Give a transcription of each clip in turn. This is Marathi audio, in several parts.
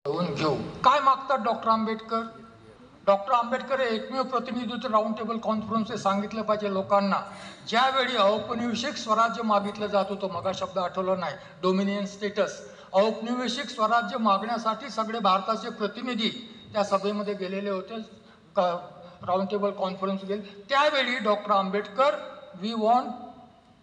घेऊ. काय मागतात डॉक्टर आंबेडकर? डॉक्टर आंबेडकर हे एकमेव प्रतिनिधित्व राऊंड टेबल कॉन्फरन्सने सांगितलं पाहिजे लोकांना, ज्यावेळी औपनिवेशिक स्वराज्य मागितलं जात होतं, मगा शब्द आठवला नाही, डोमिनियन स्टेटस, औपनिवेशिक स्वराज्य मागण्यासाठी सगळे भारताचे प्रतिनिधी त्या सभेमध्ये गेलेले होते, राऊंड टेबल कॉन्फरन्स गेले. त्यावेळी doctor Ambedkar we want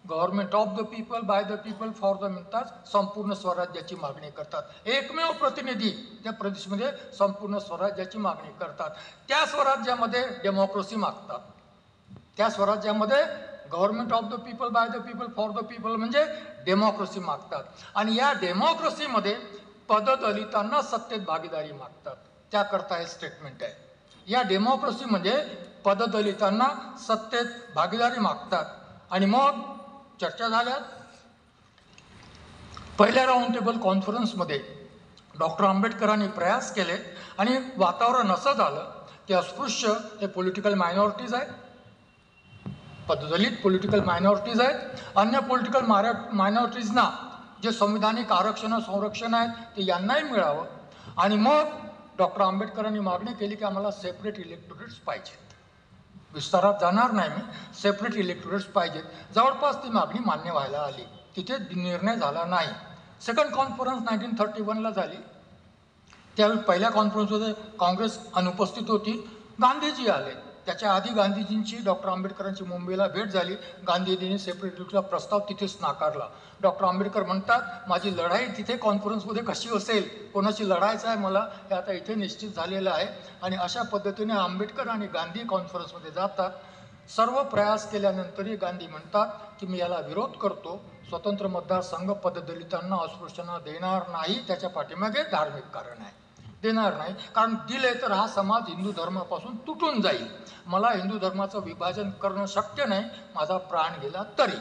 government of the people by the people for the म्हणतात, संपूर्ण स्वराज्याची मागणी करतात. एकमेव प्रतिनिधी त्या प्रदेशमध्ये संपूर्ण स्वराज्याची मागणी करतात. त्या स्वराज्यामध्ये डेमोक्रेसी मागतात. त्या स्वराज्यामध्ये government of the people by the people for the people म्हणजे डेमोक्रेसी मागतात. आणि या डेमोक्रेसीमध्ये पददलितांना सत्तेत भागीदारी मागतात. त्याकरता हे स्टेटमेंट आहे. या डेमोक्रेसीमध्ये पददलितांना सत्तेत भागीदारी मागतात. आणि मग चर्चा झाल्या. पहिल्या राऊंड टेबल कॉन्फरन्समध्ये डॉक्टर आंबेडकरांनी प्रयास केले आणि वातावरण असं झालं की अस्पृश्य हे पॉलिटिकल मायनॉरिटीज आहेत, पददलित पॉलिटिकल मायनॉरिटीज आहेत, अन्य पॉलिटिकल मायनॉरिटीजना जे संविधानिक आरक्षण संरक्षण आहेत ते यांनाही मिळावं. आणि मग डॉक्टर आंबेडकरांनी मागणी केली की आम्हाला सेपरेट इलेक्टोरेट्स पाहिजेत. विस्तारात जाणार नाही मी, सेपरेट इलेक्टोरेट्स पाहिजेत. जवळपास ती मागणी मान्य व्हायला आली. तिथे निर्णय झाला नाही. सेकंड कॉन्फरन्स 1931ला झाली. त्यावेळी पहिल्या कॉन्फरन्समध्ये काँग्रेस अनुपस्थित होती. गांधीजी आले. त्याच्या आधी गांधीजींची डॉक्टर आंबेडकरांची मुंबईला भेट झाली. गांधीजींनी सेपरेट इलेक्टोरेटचा प्रस्ताव तिथेच नाकारला. डॉक्टर आंबेडकर म्हणतात, माझी लढाई तिथे कॉन्फरन्समध्ये कशी असेल, कोणाशी लढायचं आहे मला हे आता इथे निश्चित झालेलं आहे. आणि अशा पद्धतीने आंबेडकर आणि गांधी कॉन्फरन्समध्ये जातात. सर्व प्रयास केल्यानंतरही गांधी म्हणतात की मी याला विरोध करतो, स्वतंत्र मतदारसंघ पददलितांना अस्पृश्यांना देणार नाही. त्याच्या पाठीमागे धार्मिक कारण आहे. देणार नाही कारण दिले तर हा समाज हिंदू धर्मापासून तुटून जाईल. मला हिंदू धर्माचं विभाजन करणं शक्य नाही, माझा प्राण गेला तरी.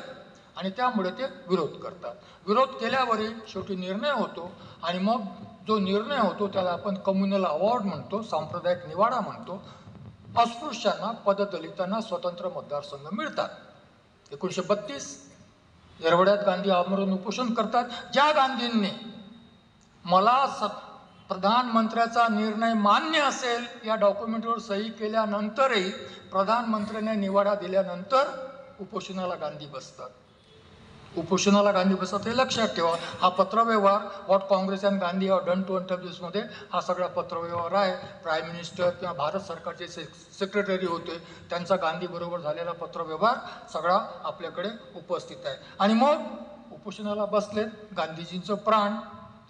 आणि त्यामुळे ते विरोध करतात. विरोध केल्यावरही शेवटी निर्णय होतो. आणि मग जो निर्णय होतो त्याला आपण कम्युनल अवॉर्ड म्हणतो, सांप्रदायिक निवाडा म्हणतो. अस्पृश्यांना पददलितांना स्वतंत्र मतदारसंघ मिळतात. 1932 येरवड्यात गांधी आमरण उपोषण करतात. ज्या गांधींनी मला प्रधानमंत्र्याचा निर्णय मान्य असेल या डॉक्युमेंटवर सही केल्यानंतरही प्रधानमंत्र्याने निवाडा दिल्यानंतर उपोषणाला गांधी बसतात. उपोषणाला गांधी बसतात हे लक्षात ठेवा. हा पत्रव्यवहार what Congress and Gandhi have done to इंटरव्ह्यूजमध्ये हा सगळा पत्रव्यवहार आहे. प्राईम मिनिस्टर किंवा भारत सरकारचे सेक्रेटरी होते त्यांचा गांधीबरोबर झालेला पत्रव्यवहार सगळा आपल्याकडे उपस्थित आहे. आणि मग उपोषणाला बसलेत. गांधीजींचं प्राण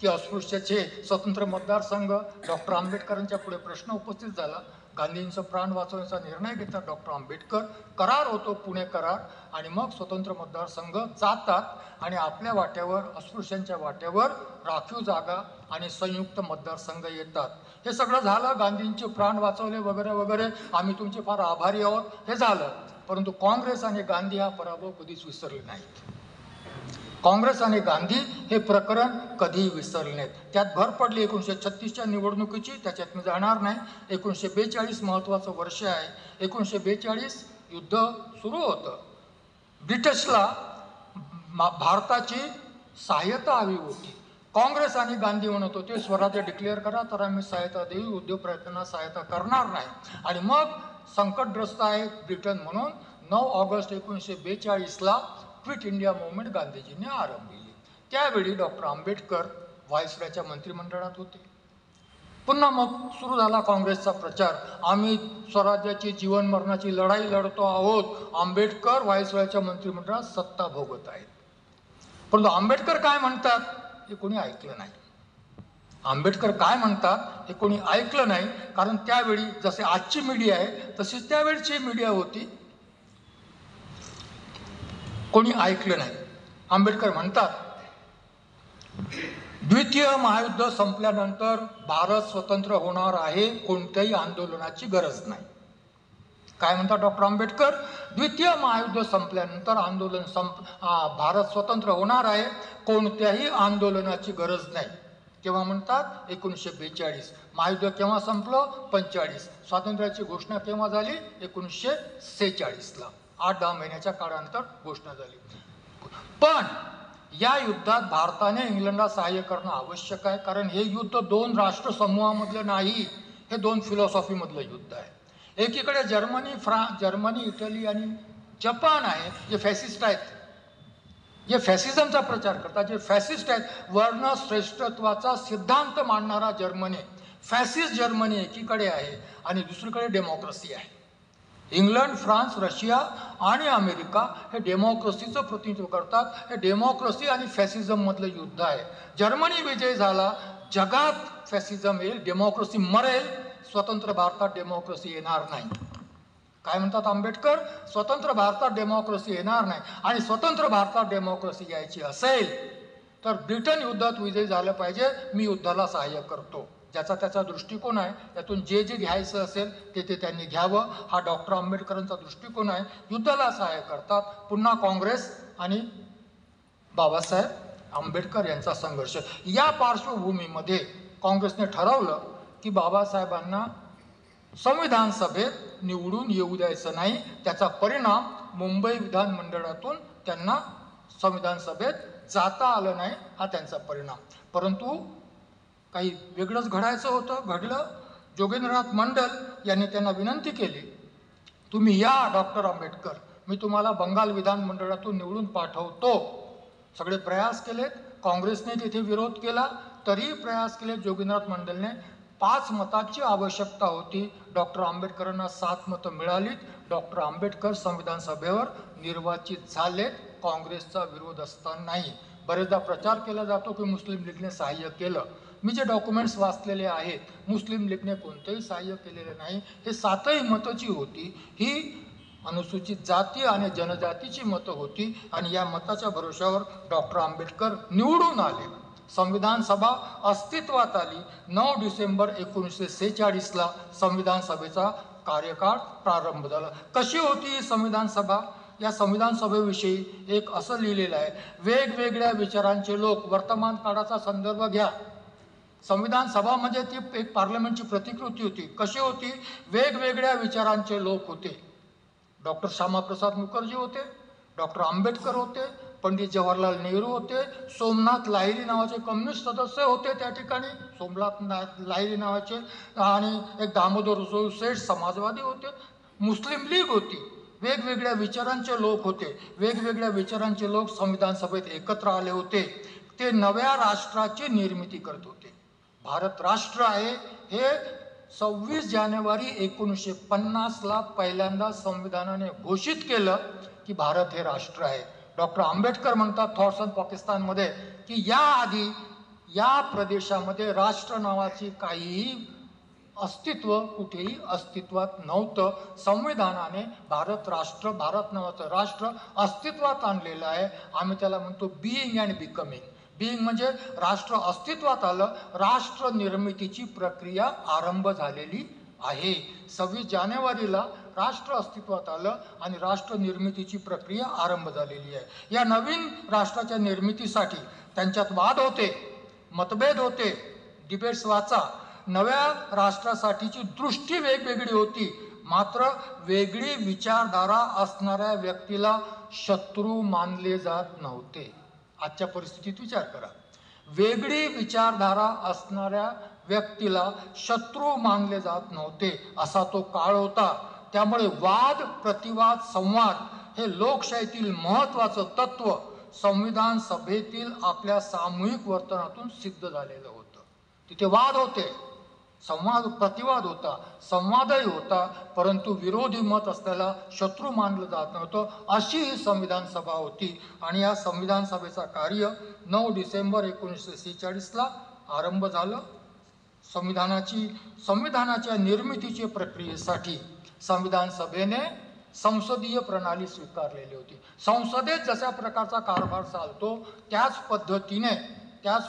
की अस्पृश्याचे स्वतंत्र मतदारसंघ, डॉक्टर आंबेडकरांच्या पुढे प्रश्न उपस्थित झाला. गांधींचं प्राण वाचवण्याचा निर्णय घेतात डॉक्टर आंबेडकर. करार होतो, पुणे करार. आणि मग स्वतंत्र मतदारसंघ जातात आणि आपल्या वाट्यावर अस्पृश्यांच्या वाट्यावर राखीव जागा आणि संयुक्त मतदारसंघ येतात. हे सगळं झालं. गांधींचे प्राण वाचवले वगैरे वगैरे, आम्ही तुमचे फार आभारी आहोत हे झालं. परंतु काँग्रेस आणि गांधी हा पराभव कधीच विसरले नाहीत. काँग्रेस आणि गांधी हे प्रकरण कधीही विसरले नाहीत. त्यात भर पडली 1936च्या निवडणुकीची, त्याच्यात मी जाणार नाही. 1942 महत्त्वाचं वर्ष आहे. 1942 युद्ध सुरू होतं. ब्रिटिशला भारताची सहाय्यता हवी होती. काँग्रेस आणि गांधी म्हणत होते स्वराज्य डिक्लेअर करा तर आम्ही सहायता देऊ, उद्योग प्रयत्नांना सहायता करणार नाही. आणि मग संकटग्रस्त आहे ब्रिटन म्हणून 9 ऑगस्ट 1942ला क्विट इंडिया मूवमेंट गांधीजींनी आरंभिली. त्यावेळी डॉक्टर आंबेडकर व्हाईसरॉयच्या मंत्रिमंडळात होते. पुन्हा मग सुरू झाला काँग्रेसचा प्रचार. आम्ही स्वराज्याची जीवन मरणाची लढाई लढतो आहोत. आंबेडकर व्हाईसरॉयच्या मंत्रिमंडळात सत्ता भोगत आहेत. परंतु आंबेडकर काय म्हणतात हे कोणी ऐकलं नाही. आंबेडकर काय म्हणतात हे कोणी ऐकलं नाही. कारण त्यावेळी जसे आजची मीडिया आहे तशीच त्यावेळची मीडिया होती. कोणी ऐकलं नाही. आंबेडकर म्हणतात द्वितीय महायुद्ध संपल्यानंतर भारत स्वतंत्र होणार आहे, कोणत्याही आंदोलनाची गरज नाही. काय म्हणतात डॉक्टर आंबेडकर? द्वितीय महायुद्ध संपल्यानंतर भारत स्वतंत्र होणार आहे, कोणत्याही आंदोलनाची गरज नाही. केव्हा म्हणतात? 1942. महायुद्ध केव्हा संपलं? 45. स्वातंत्र्याची घोषणा केव्हा झाली? 1946ला. 8-10 महिन्याच्या काळानंतर घोषणा झाली. पण या युद्धात भारताने इंग्लंडला सहाय्य करणं आवश्यक आहे, कारण हे युद्ध दोन राष्ट्र समूहामधलं नाही, हे दोन फिलॉसॉफीमधलं युद्ध आहे. एकीकडे जर्मनी, इटली आणि जपान आहे, जे फॅसिस्ट आहेत, जे फॅसिझमचा प्रचार करतात, जे फॅसिस्ट आहेत. वर्ण श्रेष्ठत्वाचा सिद्धांत मांडणारा जर्मनी, फॅसिस्ट जर्मनी एकीकडे आहे आणि दुसरीकडे डेमोक्रेसी आहे. इंग्लंड, फ्रान्स, रशिया आणि अमेरिका हे डेमोक्रेसीचं प्रतिनिधित्व करतात. हे डेमोक्रेसी आणि फॅसिझममधलं युद्ध आहे. जर्मनी विजय झाला, जगात फॅसिझम येईल, डेमोक्रेसी मरेल, स्वतंत्र भारतात डेमोक्रेसी येणार नाही. काय म्हणतात आंबेडकर? स्वतंत्र भारतात डेमोक्रेसी येणार नाही, आणि स्वतंत्र भारतात डेमोक्रेसी यायची असेल तर ब्रिटन युद्धात विजयी झालं पाहिजे. मी युद्धाला सहाय्य करतो. ज्याचा त्याचा दृष्टिकोन आहे, त्यातून जे जे घ्यायचं असेल ते त्यांनी घ्यावं. हा डॉक्टर आंबेडकरांचा दृष्टिकोन आहे. युद्धाला सहाय्य करतात. पुन्हा काँग्रेस आणि बाबासाहेब आंबेडकर यांचा संघर्ष. या पार्श्वभूमीमध्ये काँग्रेसने ठरवलं की बाबासाहेबांना संविधान सभेत निवडून येऊ द्यायचं नाही. त्याचा परिणाम मुंबई विधानमंडळातून त्यांना संविधान सभेत जाता आलं नाही, हा त्यांचा परिणाम. परंतु काही वेगळंच घडायचं होतं, घडलं. जोगेंद्रनाथ मंडल यांनी त्यांना विनंती केली, तुम्ही या डॉक्टर आंबेडकर, मी तुम्हाला बंगाल विधानमंडळातून निवडून पाठवतो. सगळे प्रयास केलेत. काँग्रेसने तिथे विरोध केला, तरीही प्रयास केले. जोगेंद्रनाथ मंडलने 5 मताची आवश्यकता होती. डॉक्टर आंबेडकरांना 7 मतं मिळालीत. डॉक्टर आंबेडकर संविधान सभेवर निर्वाचित झालेत, काँग्रेसचा विरोध असतानाही. बरेचदा प्रचार केला जातो की मुस्लिम लीगने सहाय्य केलं. मी जे डॉक्युमेंट्स वाचलेले आहेत, मुस्लिम लीगने कोणतेही सहाय्य केलेले नाही. हे 7ही मतची होती. ही अनुसूचित जाती आणि जनजातीची मतं होती, आणि या मताच्या भरोश्यावर डॉक्टर आंबेडकर निवडून आले. संविधान सभा अस्तित्वात आली. 9 डिसेंबर 1946ला संविधान सभेचा कार्यकाळ प्रारंभ झाला. कशी होती ही संविधान सभा? या संविधान सभेविषयी एक असं लिहिलेलं आहे, वेगवेगळ्या विचारांचे लोक. वर्तमान काळाचा संदर्भ घ्या. संविधान सभा म्हणजे ती एक पार्लमेंटची प्रतिकृती होती. कशी होती? वेगवेगळ्या विचारांचे लोक होते. डॉक्टर श्यामाप्रसाद मुखर्जी होते, डॉक्टर आंबेडकर होते, पंडित जवाहरलाल नेहरू होते, सोमनाथ लाहिरी नावाचे कम्युनिस्ट सदस्य होते त्या ठिकाणी, सोमनाथ लाहिरी नावाचे, आणि एक दामोदर उजळू सेठ समाजवादी होते, मुस्लिम लीग होती. वेगवेगळ्या विचारांचे लोक होते. वेगवेगळ्या विचारांचे लोक संविधान सभेत एकत्र आले होते. ते नव्या राष्ट्राची निर्मिती करत होते. भारत राष्ट्र आहे हे 26 जानेवारी 1950ला पहिल्यांदा संविधानाने घोषित केलं की भारत हे राष्ट्र आहे. डॉक्टर आंबेडकर म्हणतात थॉट्स ऑन पाकिस्तानमध्ये की याआधी या प्रदेशामध्ये राष्ट्र नावाची काहीही अस्तित्व कुठेही अस्तित्वात नव्हतं. संविधानाने भारत नावाचं राष्ट्र अस्तित्वात आणलेलं आहे. आम्ही त्याला म्हणतो बिईंग अँड बिकमिंग. बिईंग म्हणजे राष्ट्र अस्तित्वात आलं, राष्ट्र निर्मितीची प्रक्रिया आरंभ झालेली आहे. 26 जानेवारीला राष्ट्र अस्तित्वात आलं आणि राष्ट्र निर्मितीची प्रक्रिया आरंभ झालेली आहे. या नवीन राष्ट्राच्या निर्मितीसाठी त्यांच्यात वाद होते, मतभेद होते, डिबेट्स वाचा. नव्या राष्ट्रासाठीची दृष्टी वेगवेगळी होती, मात्र वेगळी विचारधारा असणाऱ्या व्यक्तीला शत्रू मानले जात नव्हते. आजच्या परिस्थितीत विचार करा. वेगळी विचारधारा असणाऱ्या व्यक्तीला शत्रू मानले जात नव्हते, असा तो काळ होता. त्यामुळे वाद, प्रतिवाद, संवाद हे लोकशाहीतील महत्त्वाचं तत्व संविधान सभेतील आपल्या सामूहिक वर्तनातून सिद्ध झालेलं होतं. तिथे वाद होते, संवाद, प्रतिवाद होता, संवादही होता, परंतु विरोधी मत असलेला शत्रू मानलं जात नव्हतं. अशी ही संविधान सभा होती. आणि या संविधान सभेचा कार्य 9 डिसेंबर 1946ला आरंभ झालं. संविधानाच्या निर्मितीच्या प्रक्रियेसाठी संविधान सभेने संसदीय प्रणाली स्वीकारलेली होती. संसदेत जशा प्रकारचा कारभार चालतो त्याच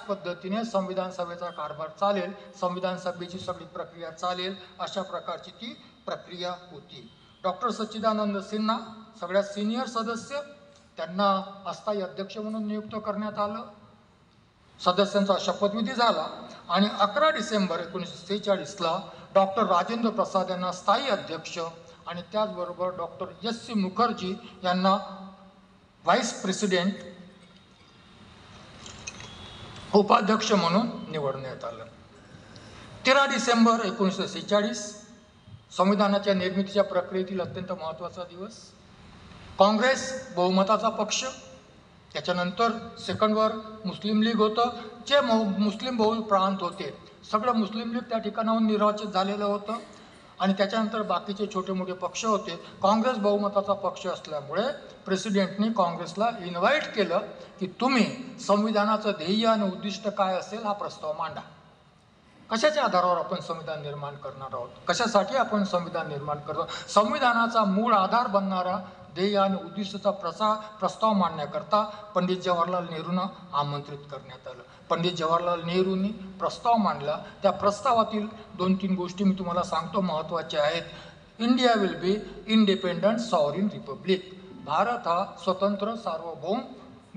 पद्धतीने संविधान सभेचा कारभार चालेल, संविधान सभेची सगळी प्रक्रिया चालेल, अशा प्रकारची ती प्रक्रिया होती. डॉक्टर सच्चिदानंद सिन्हा सगळ्यात सिनियर सदस्य, त्यांना अस्थायी अध्यक्ष म्हणून नियुक्त करण्यात आलं. सदस्यांचा शपथविधी झाला आणि 11 डिसेंबर 1946ला डॉक्टर राजेंद्र प्रसाद यांना स्थायी अध्यक्ष आणि त्याचबरोबर डॉक्टर एस सी मुखर्जी यांना व्हाईस प्रेसिडेंट उपाध्यक्ष म्हणून निवडण्यात आलं. 13 डिसेंबर 1946 संविधानाच्या निर्मितीच्या प्रक्रियेतील अत्यंत महत्त्वाचा दिवस. काँग्रेस बहुमताचा पक्ष, त्याच्यानंतर सेकंडवर मुस्लिम लीग होतं. जे मुस्लिम बहुल प्रांत होते सगळं मुस्लिम लीग त्या ठिकाणाहून निर्वाचित झालेलं होतं आणि त्याच्यानंतर बाकीचे छोटे मोठे पक्ष होते. काँग्रेस बहुमताचा पक्ष असल्यामुळे प्रेसिडेंटनी काँग्रेसला इन्व्हाइट केलं की तुम्ही संविधानाचं ध्येय आणि उद्दिष्ट काय असेल हा प्रस्ताव मांडा. कशाच्या आधारावर आपण संविधान निर्माण करणार आहोत, कशासाठी आपण संविधान निर्माण करतो, संविधानाचा मूळ आधार बनणारा ध्येय आणि उद्दिष्टाचा प्रस्ताव मांडण्याकरता पंडित जवाहरलाल नेहरूंना आमंत्रित करण्यात आलं. पंडित जवाहरलाल नेहरूंनी प्रस्ताव मांडला. त्या प्रस्तावातील 2-3 गोष्टी मी तुम्हाला सांगतो, महत्त्वाच्या आहेत. India will be independent sovereign republic. Bharat हा स्वतंत्र सार्वभौम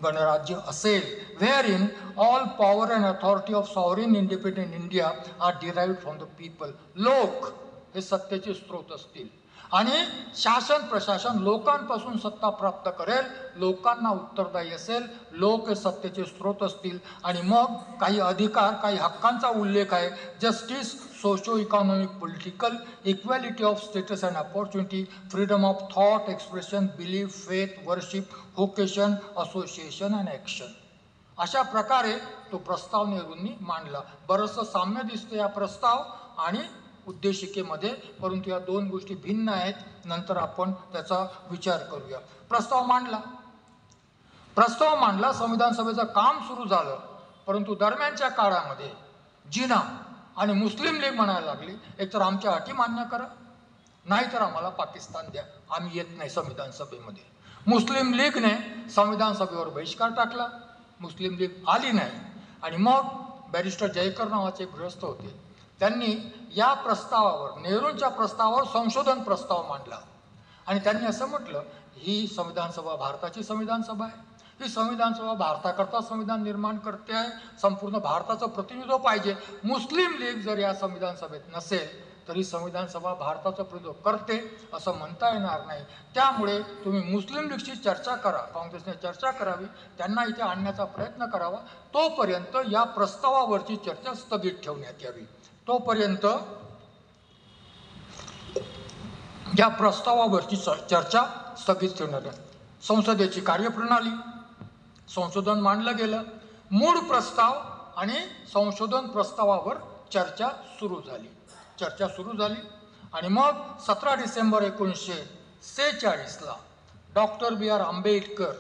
गणराज्य असेल. Where in all power and authority of sovereign independent India are derived from the people. लोक हे सत्तेचे स्रोत असतील आणि शासन प्रशासन लोकांपासून सत्ता प्राप्त करेल, लोकांना उत्तरदायी असेल, लोक हे सत्तेचे स्रोत असतील. आणि मग काही अधिकार, काही हक्कांचा उल्लेख आहे. Justice, socio economic, political, equality of status and opportunity, freedom of thought, expression, belief, faith, worship, vocation, association and action. अशा प्रकारे तो प्रस्ताव नेहरूंनी मांडला. बरंचसं साम्य दिसतं या प्रस्ताव आणि उद्देशिकेमध्ये, परंतु या 2 गोष्टी भिन्न आहेत. नंतर आपण त्याचा विचार करूया. प्रस्ताव मांडला, संविधान सभेचं काम सुरू झालं. परंतु दरम्यानच्या काळामध्ये जिना आणि मुस्लिम लीग म्हणायला लागली, एकतर आमच्या अटी मान्य करा, नाहीतर आम्हाला पाकिस्तान द्या, आम्ही येत नाही संविधान सभेमध्ये. मुस्लिम लीगने संविधान सभेवर बहिष्कार टाकला, मुस्लिम लीग आली नाही. आणि मग बॅरिस्टर जयकर नावाचे गृहस्थ होते, त्यांनी या प्रस्तावावर, नेहरूंच्या प्रस्तावावर संशोधन प्रस्ताव मांडला. आणि त्यांनी असं म्हटलं, ही संविधान सभा भारताची संविधान सभा आहे, ही संविधान सभा भारताकरता संविधान निर्माण करते आहे, संपूर्ण भारताचं प्रतिनिधित्व पाहिजे. मुस्लिम लीग जर या संविधान सभेत नसेल तरी संविधान सभा भारताचं प्रतिनिधित्व करते असं म्हणता येणार नाही. त्यामुळे तुम्ही मुस्लिम लीगशी चर्चा करा, काँग्रेसने चर्चा करावी, त्यांना इथे आणण्याचा प्रयत्न करावा. तोपर्यंत या प्रस्तावावरची चर्चा स्थगित ठेवण्यात यावी. तोपर्यंत या प्रस्तावावरची चर्चा स्थगित ठेवण्यात यावी. संसदेची कार्यप्रणाली, संशोधन मांडलं गेलं, मूळ प्रस्ताव आणि संशोधन प्रस्तावावर चर्चा सुरू झाली. आणि मग 17 डिसेंबर 1946ला डॉक्टर B.R. आंबेडकर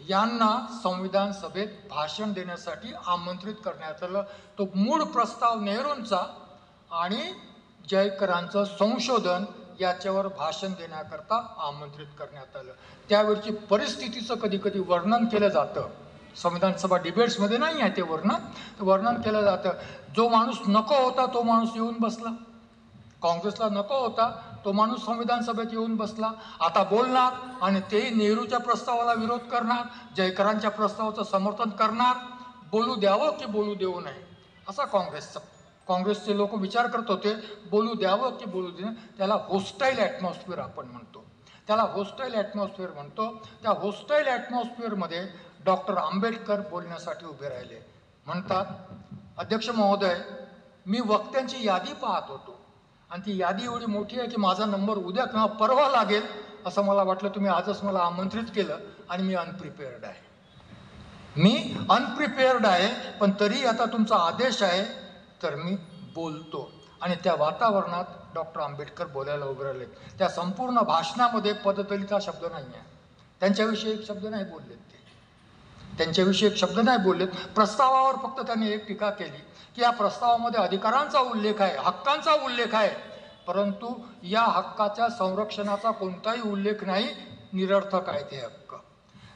यांना संविधान सभेत भाषण देण्यासाठी आमंत्रित करण्यात आलं. तो मूळ प्रस्ताव नेहरूंचा आणि जयकरांचं संशोधन याच्यावर भाषण देण्याकरता आमंत्रित करण्यात आलं. त्यावेळची परिस्थितीचं कधी कधी वर्णन केलं जातं, संविधान सभा डिबेट्समध्ये नाही आहे ते वर्णन केलं जातं. जो माणूस नको होता तो माणूस येऊन बसला, काँग्रेसला नको होता तो माणूस संविधान सभेत येऊन बसला. आता बोलणार आणि तेही नेहरूच्या प्रस्तावाला विरोध करणार, जयकरांच्या प्रस्तावाचं समर्थन करणार. बोलू द्यावं की बोलू देऊ नये असा काँग्रेसचे लोक विचार करत होते. बोलू द्यावं की बोलू देणं, त्याला होस्टाईल ॲटमॉस्फिअर आपण म्हणतो, त्या होस्टाईल ॲटमॉस्फिअरमध्ये डॉक्टर आंबेडकर बोलण्यासाठी उभे राहिले. म्हणतात, अध्यक्ष महोदय, मी वक्त्यांची यादी पाहत होतो आणि ती यादी एवढी मोठी आहे की माझा नंबर उद्या किंवा परवा लागेल असं मला वाटलं. तुम्ही आजच मला आमंत्रित केलं आणि मी अनप्रिपेअर्ड आहे, पण तरी आता तुमचा आदेश आहे तर मी बोलतो. आणि त्या वातावरणात डॉक्टर आंबेडकर बोलायला उभे राहिले. त्या संपूर्ण भाषणामध्ये पददलित शब्द नाही आहे, त्यांच्याविषयी एक शब्द नाही बोललेत. प्रस्तावावर फक्त त्यांनी एक टीका केली की या प्रस्तावामध्ये अधिकारांचा उल्लेख आहे, हक्कांचा उल्लेख आहे, परंतु या हक्काच्या संरक्षणाचा कोणताही उल्लेख नाही, निरर्थक आहे ते हक्क.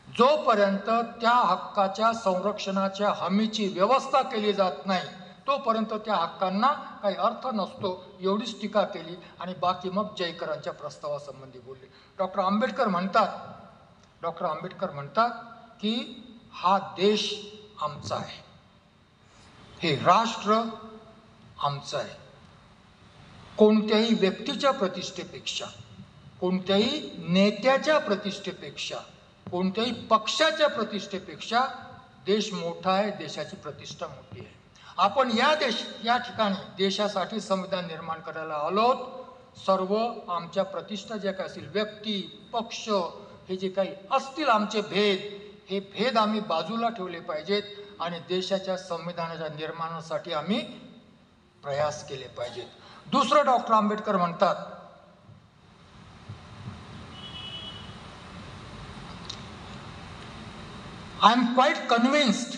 जोपर्यंत त्या हक्काच्या संरक्षणाच्या हमीची व्यवस्था केली जात नाही तोपर्यंत त्या हक्कांना काही अर्थ नसतो, एवढीच टीका केली. आणि बाकी मग जयकरांच्या प्रस्तावासंबंधी बोलले. डॉक्टर आंबेडकर म्हणतात की हा देश आमचा आहे, हे राष्ट्र आमचं आहे. कोणत्याही व्यक्तीच्या प्रतिष्ठेपेक्षा, कोणत्याही नेत्याच्या प्रतिष्ठेपेक्षा, कोणत्याही पक्षाच्या प्रतिष्ठेपेक्षा देश मोठा आहे, देशाची प्रतिष्ठा मोठी आहे. आपण या ठिकाणी देशासाठी संविधान निर्माण करायला आलोत. सर्व आमच्या प्रतिष्ठा ज्या काही असतील, व्यक्ती, पक्ष, हे जे काही असतील आमचे भेद, हे भेद आम्ही बाजूला ठेवले पाहिजेत आणि देशाच्या संविधानाच्या निर्माणासाठी आम्ही प्रयास केले पाहिजेत. दुसरं डॉक्टर आंबेडकर म्हणतात, I am quite convinced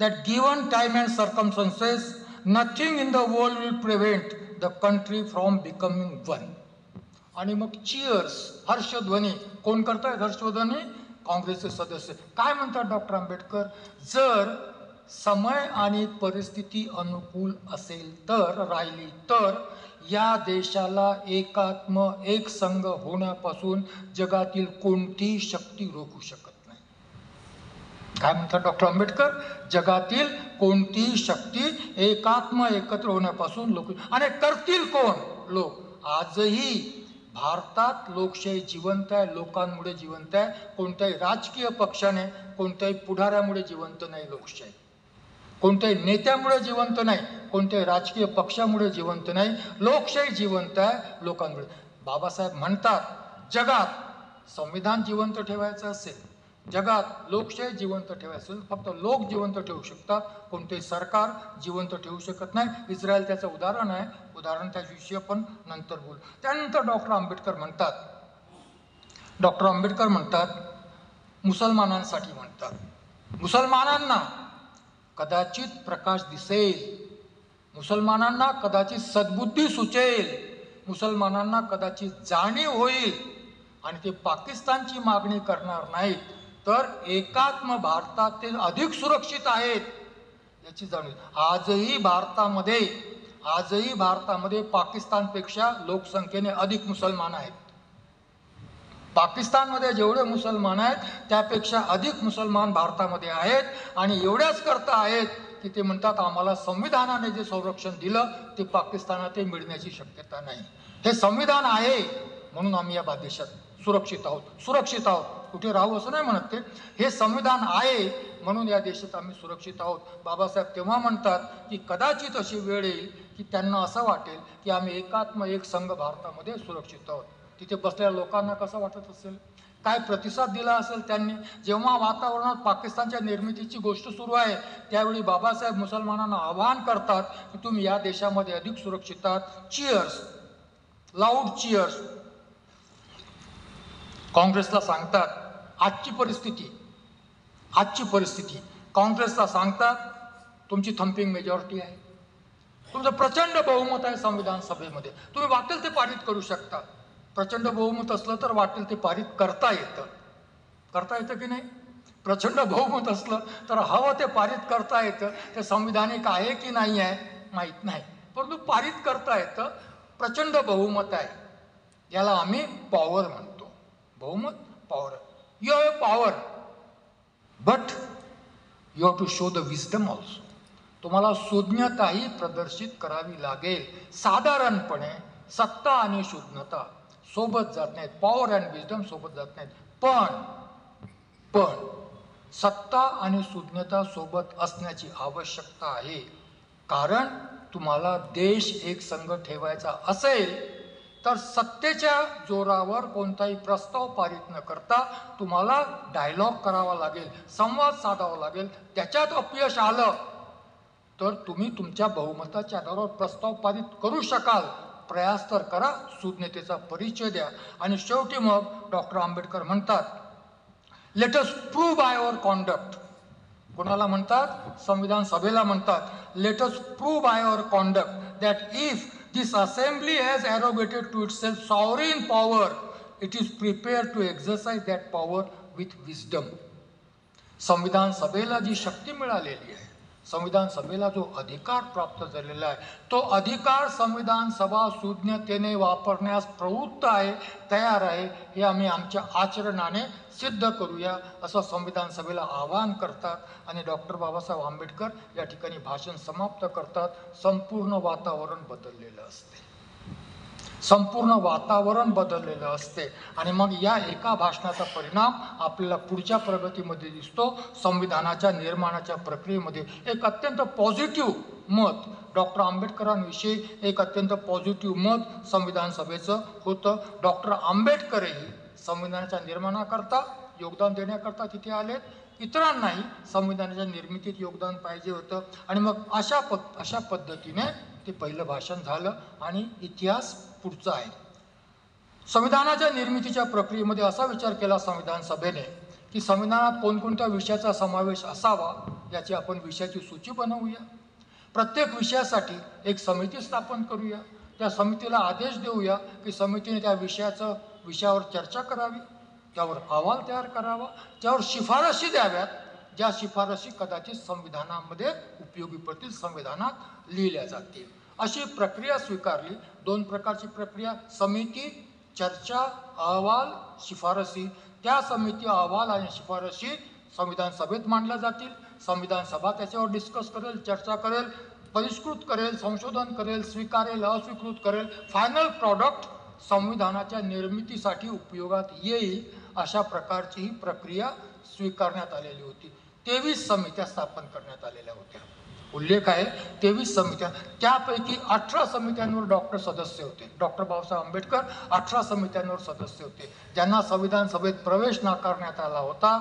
that given time and circumstances, nothing in the world will prevent the country from becoming one. आणि मग चिअर्स, हर्षध्वनी. कोण करतायत हर्षध्वनी? काँग्रेसचे सदस्य. काय म्हणतात डॉक्टर आंबेडकर? जर समय आणि परिस्थिती अनुकूल असेल तर, राहिली तर, या देशाला एकात्म एकसंघ होण्यापासून जगातील कोणतीही शक्ती रोखू शकत नाही. काय म्हणतात डॉक्टर आंबेडकर? जगातील कोणतीही शक्ती एकात्म एकत्र होण्यापासून लोक. आणि करतील कोण? लोक. आजही भारतात लोकशाही जिवंत आहे, लोकांमुळे जिवंत आहे. कोणत्याही राजकीय पक्षाने, कोणत्याही पुढाऱ्यामुळे जिवंत नाही लोकशाही. कोणत्याही नेत्यामुळे जिवंत नाही, कोणत्याही राजकीय पक्षामुळे जिवंत नाही. लोकशाही जिवंत आहे लोकांमुळे. बाबासाहेब म्हणतात, जगात संविधान जिवंत ठेवायचं असेल, जगात लोकशाही जिवंत ठेवायचं असेल, फक्त लोक जिवंत ठेवू शकतात, कोणतेही सरकार जिवंत ठेवू शकत नाही. इस्रायल त्याचं उदाहरण आहे. उदाहरण त्याविषयी आपण नंतर बोलू. त्यानंतर डॉक्टर आंबेडकर म्हणतात मुसलमानांसाठी म्हणतात, मुसलमानांना कदाचित प्रकाश दिसेल, मुसलमानांना कदाचित सद्बुद्धी सुचेल, मुसलमानांना कदाचित जाणीव होईल आणि ते पाकिस्तानची मागणी करणार नाहीत, तर एकात्म भारतात ते अधिक सुरक्षित आहेत याची जाणीव. आजही भारतामध्ये पाकिस्तानपेक्षा लोकसंख्येने अधिक मुसलमान आहेत. पाकिस्तानमध्ये जेवढे मुसलमान आहेत त्यापेक्षा अधिक मुसलमान भारतामध्ये आहेत. आणि एवढ्याच करता आहेत की ते म्हणतात, आम्हाला संविधानाने जे संरक्षण दिलं ते पाकिस्तानात मिळण्याची शक्यता नाही. हे संविधान आहे म्हणून आम्ही या देशात सुरक्षित आहोत. कुठे राहू असं नाही म्हणत ते. हे संविधान आहे म्हणून या देशात आम्ही सुरक्षित आहोत. बाबासाहेब तेव्हा म्हणतात की कदाचित अशी वेळ येईल की त्यांना असं वाटेल की आम्ही एकात्म एक संघ भारतामध्ये सुरक्षित आहोत. तिथे बसलेल्या लोकांना कसं वाटत असेल, काय प्रतिसाद दिला असेल त्यांनी. जेव्हा वातावरणात पाकिस्तानच्या निर्मितीची गोष्ट सुरू आहे त्यावेळी बाबासाहेब मुसलमानांना आवाहन करतात की तुम्ही या देशामध्ये अधिक सुरक्षित आहात. Cheers, loud cheers. काँग्रेसला सांगतात, आजची परिस्थिती काँग्रेसला सांगतात, तुमची थम्पिंग मेजॉरिटी आहे, तुमचं प्रचंड बहुमत आहे संविधान सभेमध्ये, तुम्ही वाटेल ते पारित करू शकता. प्रचंड बहुमत असलं तर वाटेल ते पारित करता येतं की नाही? प्रचंड बहुमत असलं तर हवं ते पारित करता येतं. ते संविधानिक आहे की नाही आहे माहीत नाही, परंतु पारित करता येतं. प्रचंड बहुमत आहे, याला आम्ही पॉवर म्हणतो. बहुमत, power. You have a power but you have to show the wisdom also. तुम्हाला सुज्ञताही प्रदर्शित करावी लागेल. साधारणपणे सत्ता आणि शुद्धता सोबत जात नाहीत, पॉवर अँड विजडम सोबत जात नाहीत. पण सत्ता आणि सुज्ञता सोबत असण्याची आवश्यकता आहे. कारण तुम्हाला देश एक संघ ठेवायचा असेल तर सत्तेच्या जोरावर कोणताही प्रस्ताव पारित न करता तुम्हाला डायलॉग करावा लागेल, संवाद साधावा लागेल. त्याच्यात अपयश आलं तर तुम्ही तुमच्या बहुमताच्या आधारावर प्रस्ताव पारित करू शकाल. प्रयास तर करा, सुज्ञतेचा परिचय द्या. आणि शेवटी मग डॉक्टर आंबेडकर म्हणतात, let us prove by our conduct. कोणाला म्हणतात? संविधान सभेला म्हणतात, let us prove by our conduct that if this assembly has arrogated to itself sovereign power, it is prepared to exercise that power with wisdom. संविधान सभेला जी शक्ती मिळालेली आहे, संविधान सभेला जो अधिकार प्राप्त झालेला आहे, तो अधिकार संविधान सभा सुज्ञतेने वापरण्यास प्रवृत्त आहे, तयार आहे. हे आम्ही आमच्या आचरणाने सिद्ध करूया असं संविधान सभेला आवाहन करतात. आणि डॉक्टर बाबासाहेब आंबेडकर या ठिकाणी भाषण समाप्त करतात. संपूर्ण वातावरण बदललेलं असते. संपूर्ण वातावरण बदललेलं असते आणि मग या एका भाषणाचा परिणाम आपल्याला पुढच्या प्रगतीमध्ये दिसतो. संविधानाच्या निर्माणाच्या प्रक्रियेमध्ये एक अत्यंत पॉझिटिव्ह मत डॉक्टर आंबेडकरांविषयी एक अत्यंत पॉझिटिव्ह मत संविधान सभेचं होतं. डॉक्टर आंबेडकरही संविधानाच्या निर्माणाकरता योगदान देण्याकरता तिथे आलेत. इतरांनाही संविधानाच्या निर्मितीत योगदान पाहिजे होतं आणि मग अशा पद्धतीने ते पहिलं भाषण झालं आणि इतिहास पुढचा आहे. संविधानाच्या निर्मितीच्या प्रक्रियेमध्ये असा विचार केला संविधान सभेने की संविधानात कोणकोणत्या विषयाचा समावेश असावा याची आपण विषयाची सूची बनवूया. प्रत्येक विषयासाठी एक समिती स्थापन करूया. त्या समितीला आदेश देऊया की समितीने त्या विषयावर चर्चा करावी, त्यावर अहवाल तयार करावा, त्यावर शिफारशी द्याव्यात, ज्या शिफारशी कदाचित संविधानामध्ये उपयोगी पडतील, संविधानात लिहिल्या जातील. अशी प्रक्रिया स्वीकारली. 2 प्रकारची प्रक्रिया, समिती, चर्चा, अहवाल, शिफारसी. त्या समिती, अहवाल आणि शिफारशी संविधान सभेत मांडल्या जातील. संविधान सभा त्याच्यावर डिस्कस करेल, चर्चा करेल, परिष्कृत करेल, संशोधन करेल, स्वीकारेल, अस्वीकृत करेल. फायनल प्रॉडक्ट संविधानाच्या निर्मितीसाठी उपयोगात येईल अशा प्रकारची ही प्रक्रिया स्वीकारण्यात आलेली होती. 23 समित्या स्थापन करण्यात आलेल्या होत्या. उल्लेख आहे 23 समित्या. त्यापैकी 18 समित्यांवर डॉक्टर सदस्य होते. डॉक्टर बाबासाहेब आंबेडकर 18 समित्यांवर सदस्य होते. ज्यांना संविधान सभेत प्रवेश नाकारण्यात आला होता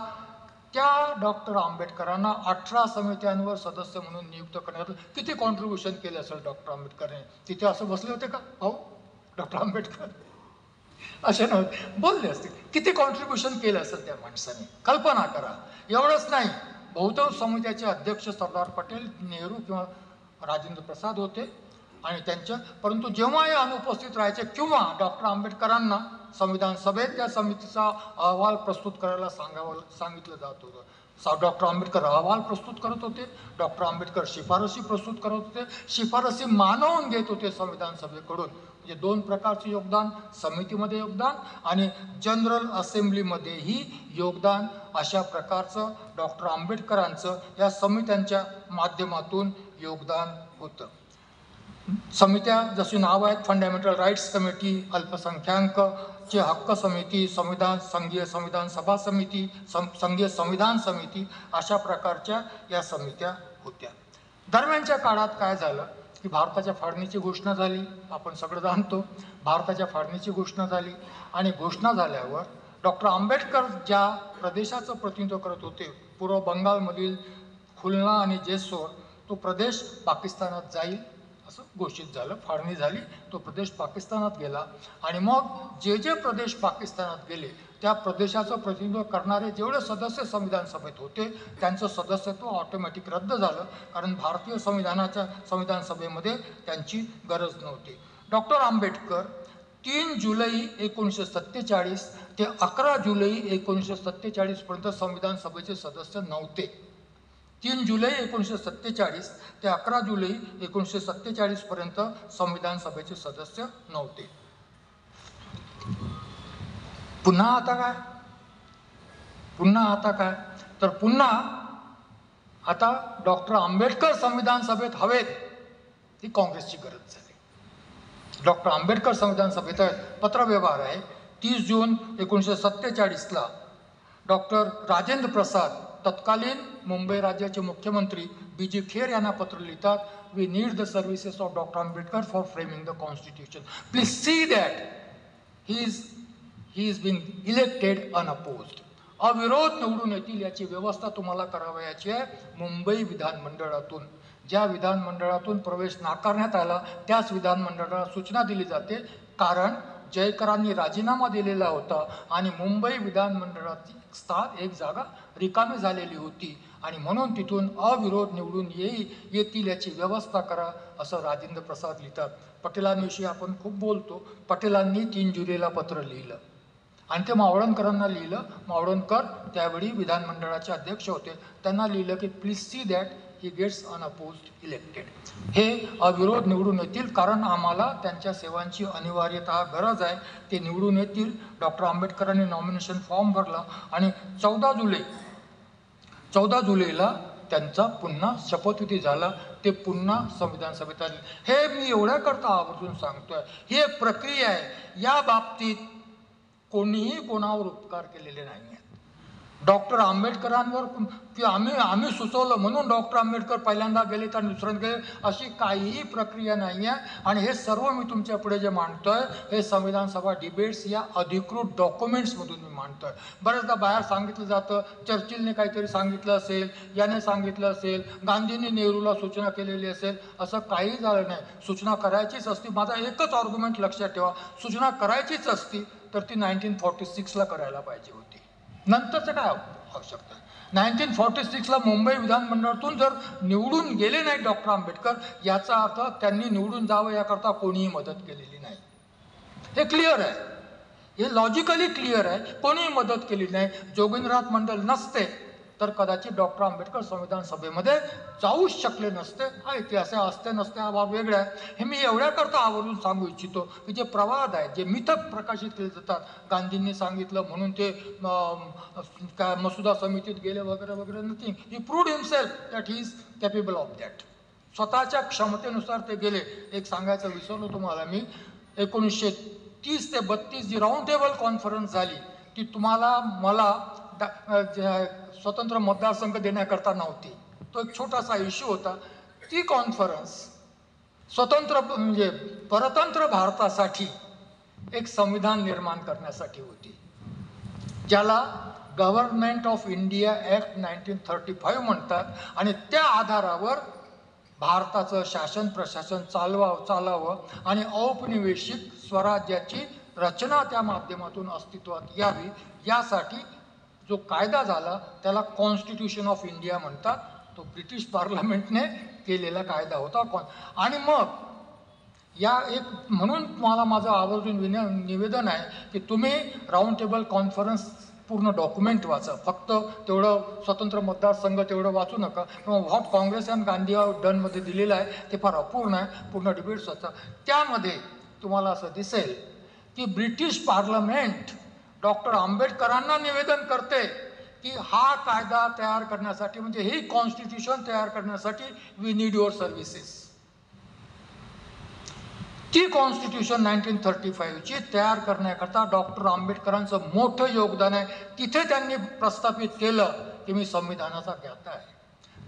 त्या डॉक्टर आंबेडकरांना 18 समित्यांवर सदस्य म्हणून नियुक्त करण्यात. किती कॉन्ट्रीब्युशन केलं असेल डॉक्टर आंबेडकरने? तिथे असं बसले होते का भाऊ डॉक्टर आंबेडकर? असे नव्हते, बोलले असतील. किती कॉन्ट्रीब्युशन केलं असेल त्या माणसाने, कल्पना करा. एवढंच नाही, बहुतांश समित्याचे अध्यक्ष सरदार पटेल, नेहरू किंवा राजेंद्र प्रसाद होते आणि परंतु जेव्हा हे अनुपस्थित राहायचे किंवा डॉक्टर आंबेडकरांना संविधान सभेत त्या समितीचा अहवाल प्रस्तुत करायला सांगितलं जात होतं, डॉक्टर आंबेडकर अहवाल प्रस्तुत करत होते, डॉक्टर आंबेडकर शिफारसी प्रस्तुत करत होते, शिफारसी मानवून घेत होते संविधान सभेकडून. म्हणजे 2 प्रकारचे योगदान, समितीमध्ये योगदान आणि जनरल असेंब्लीमध्येही योगदान. अशा प्रकारचं डॉक्टर आंबेडकरांचं या समित्यांच्या माध्यमातून योगदान होतं. समित्या जशी नाव आहेत, फंडामेंटल राईट्स कमिटी, अल्पसंख्याकचे हक्क समिती, संघीय संविधान सभा समिती, संघीय संविधान समिती, अशा प्रकारच्या या समित्या होत्या. दरम्यानच्या काळात काय झालं की भारताच्या फाळणीची घोषणा झाली. आपण सगळं जाणतो, भारताच्या फाळणीची घोषणा झाली आणि घोषणा झाल्यावर डॉक्टर आंबेडकर ज्या प्रदेशाचं प्रतिनिधित्व करत होते, पूर्व बंगालमधील खुलना आणि जेसोर, तो प्रदेश पाकिस्तानात जाईल असं घोषित झालं. फाळणी झाली, तो प्रदेश पाकिस्तानात गेला आणि मग जे प्रदेश पाकिस्तानात गेले त्या प्रदेशाचं प्रतिनिधित्व करणारे जेवढे सदस्य संविधान सभेत होते त्यांचं सदस्यत्व ऑटोमॅटिक रद्द झालं, कारण भारतीय संविधान सभेमध्ये त्यांची गरज नव्हती. डॉक्टर आंबेडकर 3 जुलै 1947 ते 11 जुलै 1947 पर्यंत संविधान सभेचे सदस्य नव्हते. 3 जुलै 1947 ते 11 जुलै 1947 पर्यंत संविधान सभेचे सदस्य नव्हते. पुन्हा आता काय तर पुन्हा आता डॉक्टर आंबेडकर संविधान सभेत हवेत, ही काँग्रेसची गरज झाली. डॉक्टर आंबेडकर संविधान सभेत पत्रव्यवहार आहे. 30 जून 1947 डॉक्टर राजेंद्र प्रसाद तत्कालीन मुंबई राज्याचे मुख्यमंत्री BG खेर यांना पत्र लिहितात, we need the services of doctor Ambedkar for framing the constitution. Please see that he is being elected unopposed. अविरोध निवडून येतील याची व्यवस्था तुम्हाला करावयाची आहे मुंबई विधानमंडळातून. ज्या विधानमंडळातून प्रवेश नाकारण्यात आला त्याच विधानमंडळाला सूचना दिली जाते, कारण जयकरांनी राजीनामा दिलेला होता आणि मुंबई विधानमंडळाची एक जागा रिकामी झालेली होती आणि म्हणून तिथून अविरोध निवडून येतील याची व्यवस्था करा असं राजेंद्र प्रसाद लिहितात. पटेलांविषयी आपण खूप बोलतो. पटेलांनी 3 जुलैला पत्र लिहिलं आणि ते मावळणकरांना लिहिलं. मावळणकर त्यावेळी विधानमंडळाचे अध्यक्ष होते. त्यांना लिहिलं की please see that he gets unopposed elected. हे अविरोध निवडून येतील, कारण आम्हाला त्यांच्या सेवांची अनिवार्यतः गरज आहे. ते निवडून येतील. डॉक्टर आंबेडकरांनी नॉमिनेशन फॉर्म भरला आणि 14 जुलैला त्यांचा पुन्हा शपथविधी झाला. ते पुन्हा संविधान सभेत आले. हे मी एवढ्याकरता आवर्जून सांगतोय, ही एक प्रक्रिया आहे. या बाबतीत कोणीही कोणावर उपकार केलेले नाही आहेत. डॉक्टर आंबेडकरांवर आम्ही सुचवलं म्हणून डॉक्टर आंबेडकर पहिल्यांदा गेले तर दुसऱ्यांदा गेले, अशी काहीही प्रक्रिया नाही आहे. आणि हे सर्व मी तुमच्या पुढे जे मांडतोय हे संविधान सभा डिबेट्स या अधिकृत डॉक्युमेंट्समधून मी मांडतोय. बऱ्याचदा बाहेर सांगितलं जातं, चर्चिलने काहीतरी सांगितलं असेल, याने सांगितलं असेल, गांधींनी नेहरूला सूचना केलेली असेल. असं काही झालं नाही. सूचना करायचीच असती. माझा एकच आर्ग्युमेंट लक्षात ठेवा, सूचना करायचीच असती तर ती 1946ला करायला पाहिजे होती. नंतरचं काय आवश्यकता आहे? 1946ला मुंबई विधानमंडळातून जर निवडून गेले नाही डॉक्टर आंबेडकर, याचा अर्थ त्यांनी निवडून जावं याकरता कोणीही मदत केलेली नाही. हे क्लिअर आहे, हे लॉजिकली क्लिअर आहे. कोणीही मदत केली नाही. जोगींद्रनाथ मंडल नसते तर कदाचित डॉक्टर आंबेडकर संविधान सभेमध्ये जाऊच शकले नसते. हा इतिहास आहे, असते नसते हा भाग वेगळा आहे. हे मी एवढ्याकरता आवर्जून सांगू इच्छितो की जे प्रवाद आहेत, जे मिथक प्रकाशित केले जातात, गांधींनी सांगितलं म्हणून ते काय मसुदा समितीत गेले वगैरे वगैरे, nothing. He proved himself that he is capable of that. स्वतःच्या क्षमतेनुसार ते गेले. एक सांगायचं विसरलो तुम्हाला मी, 1930 ते 32 जी राऊंड टेबल कॉन्फरन्स झाली ती तुम्हाला मला स्वतंत्र मतदारसंघ देण्याकरता नव्हती. तो एक छोटासा इश्यू होता. ती कॉन्फरन्स स्वतंत्र म्हणजे परतंत्र भारतासाठी एक संविधान निर्माण करण्यासाठी होती, ज्याला गव्हर्नमेंट ऑफ इंडिया ॲक्ट 1935 म्हणतात. आणि त्या आधारावर भारताचं शासन प्रशासन चालावं आणि औपनिवेशिक स्वराज्याची रचना त्या माध्यमातून अस्तित्वात यावी, यासाठी जो कायदा झाला त्याला कॉन्स्टिट्यूशन ऑफ इंडिया म्हणतात. तो ब्रिटिश पार्लमेंटने केलेला कायदा होता. आणि मग या एक म्हणून तुम्हाला माझं आवर्जून निवेदन आहे की तुम्ही राऊंड टेबल कॉन्फरन्स पूर्ण डॉक्युमेंट वाचा. फक्त तेवढं स्वतंत्र मतदारसंघ तेवढं वाचू नका. व्हॉट काँग्रेस अँड गांधी डनमध्ये दिलेलं आहे ते फार अपूर्ण आहे. पूर्ण डिबेट्स वाचा. त्यामध्ये तुम्हाला असं दिसेल की ब्रिटिश पार्लमेंट डॉक्टर आंबेडकरांना निवेदन करते की हा कायदा तयार करण्यासाठी, म्हणजे हे कॉन्स्टिट्यूशन तयार करण्यासाठी वी नीड युअर सर्व्हिसेस. ती कॉन्स्टिट्यूशन 1935ची तयार करण्याकरता डॉक्टर आंबेडकरांचं मोठं योगदान आहे. तिथे त्यांनी प्रस्थापित केलं की मी संविधानाचा ज्ञाता आहे.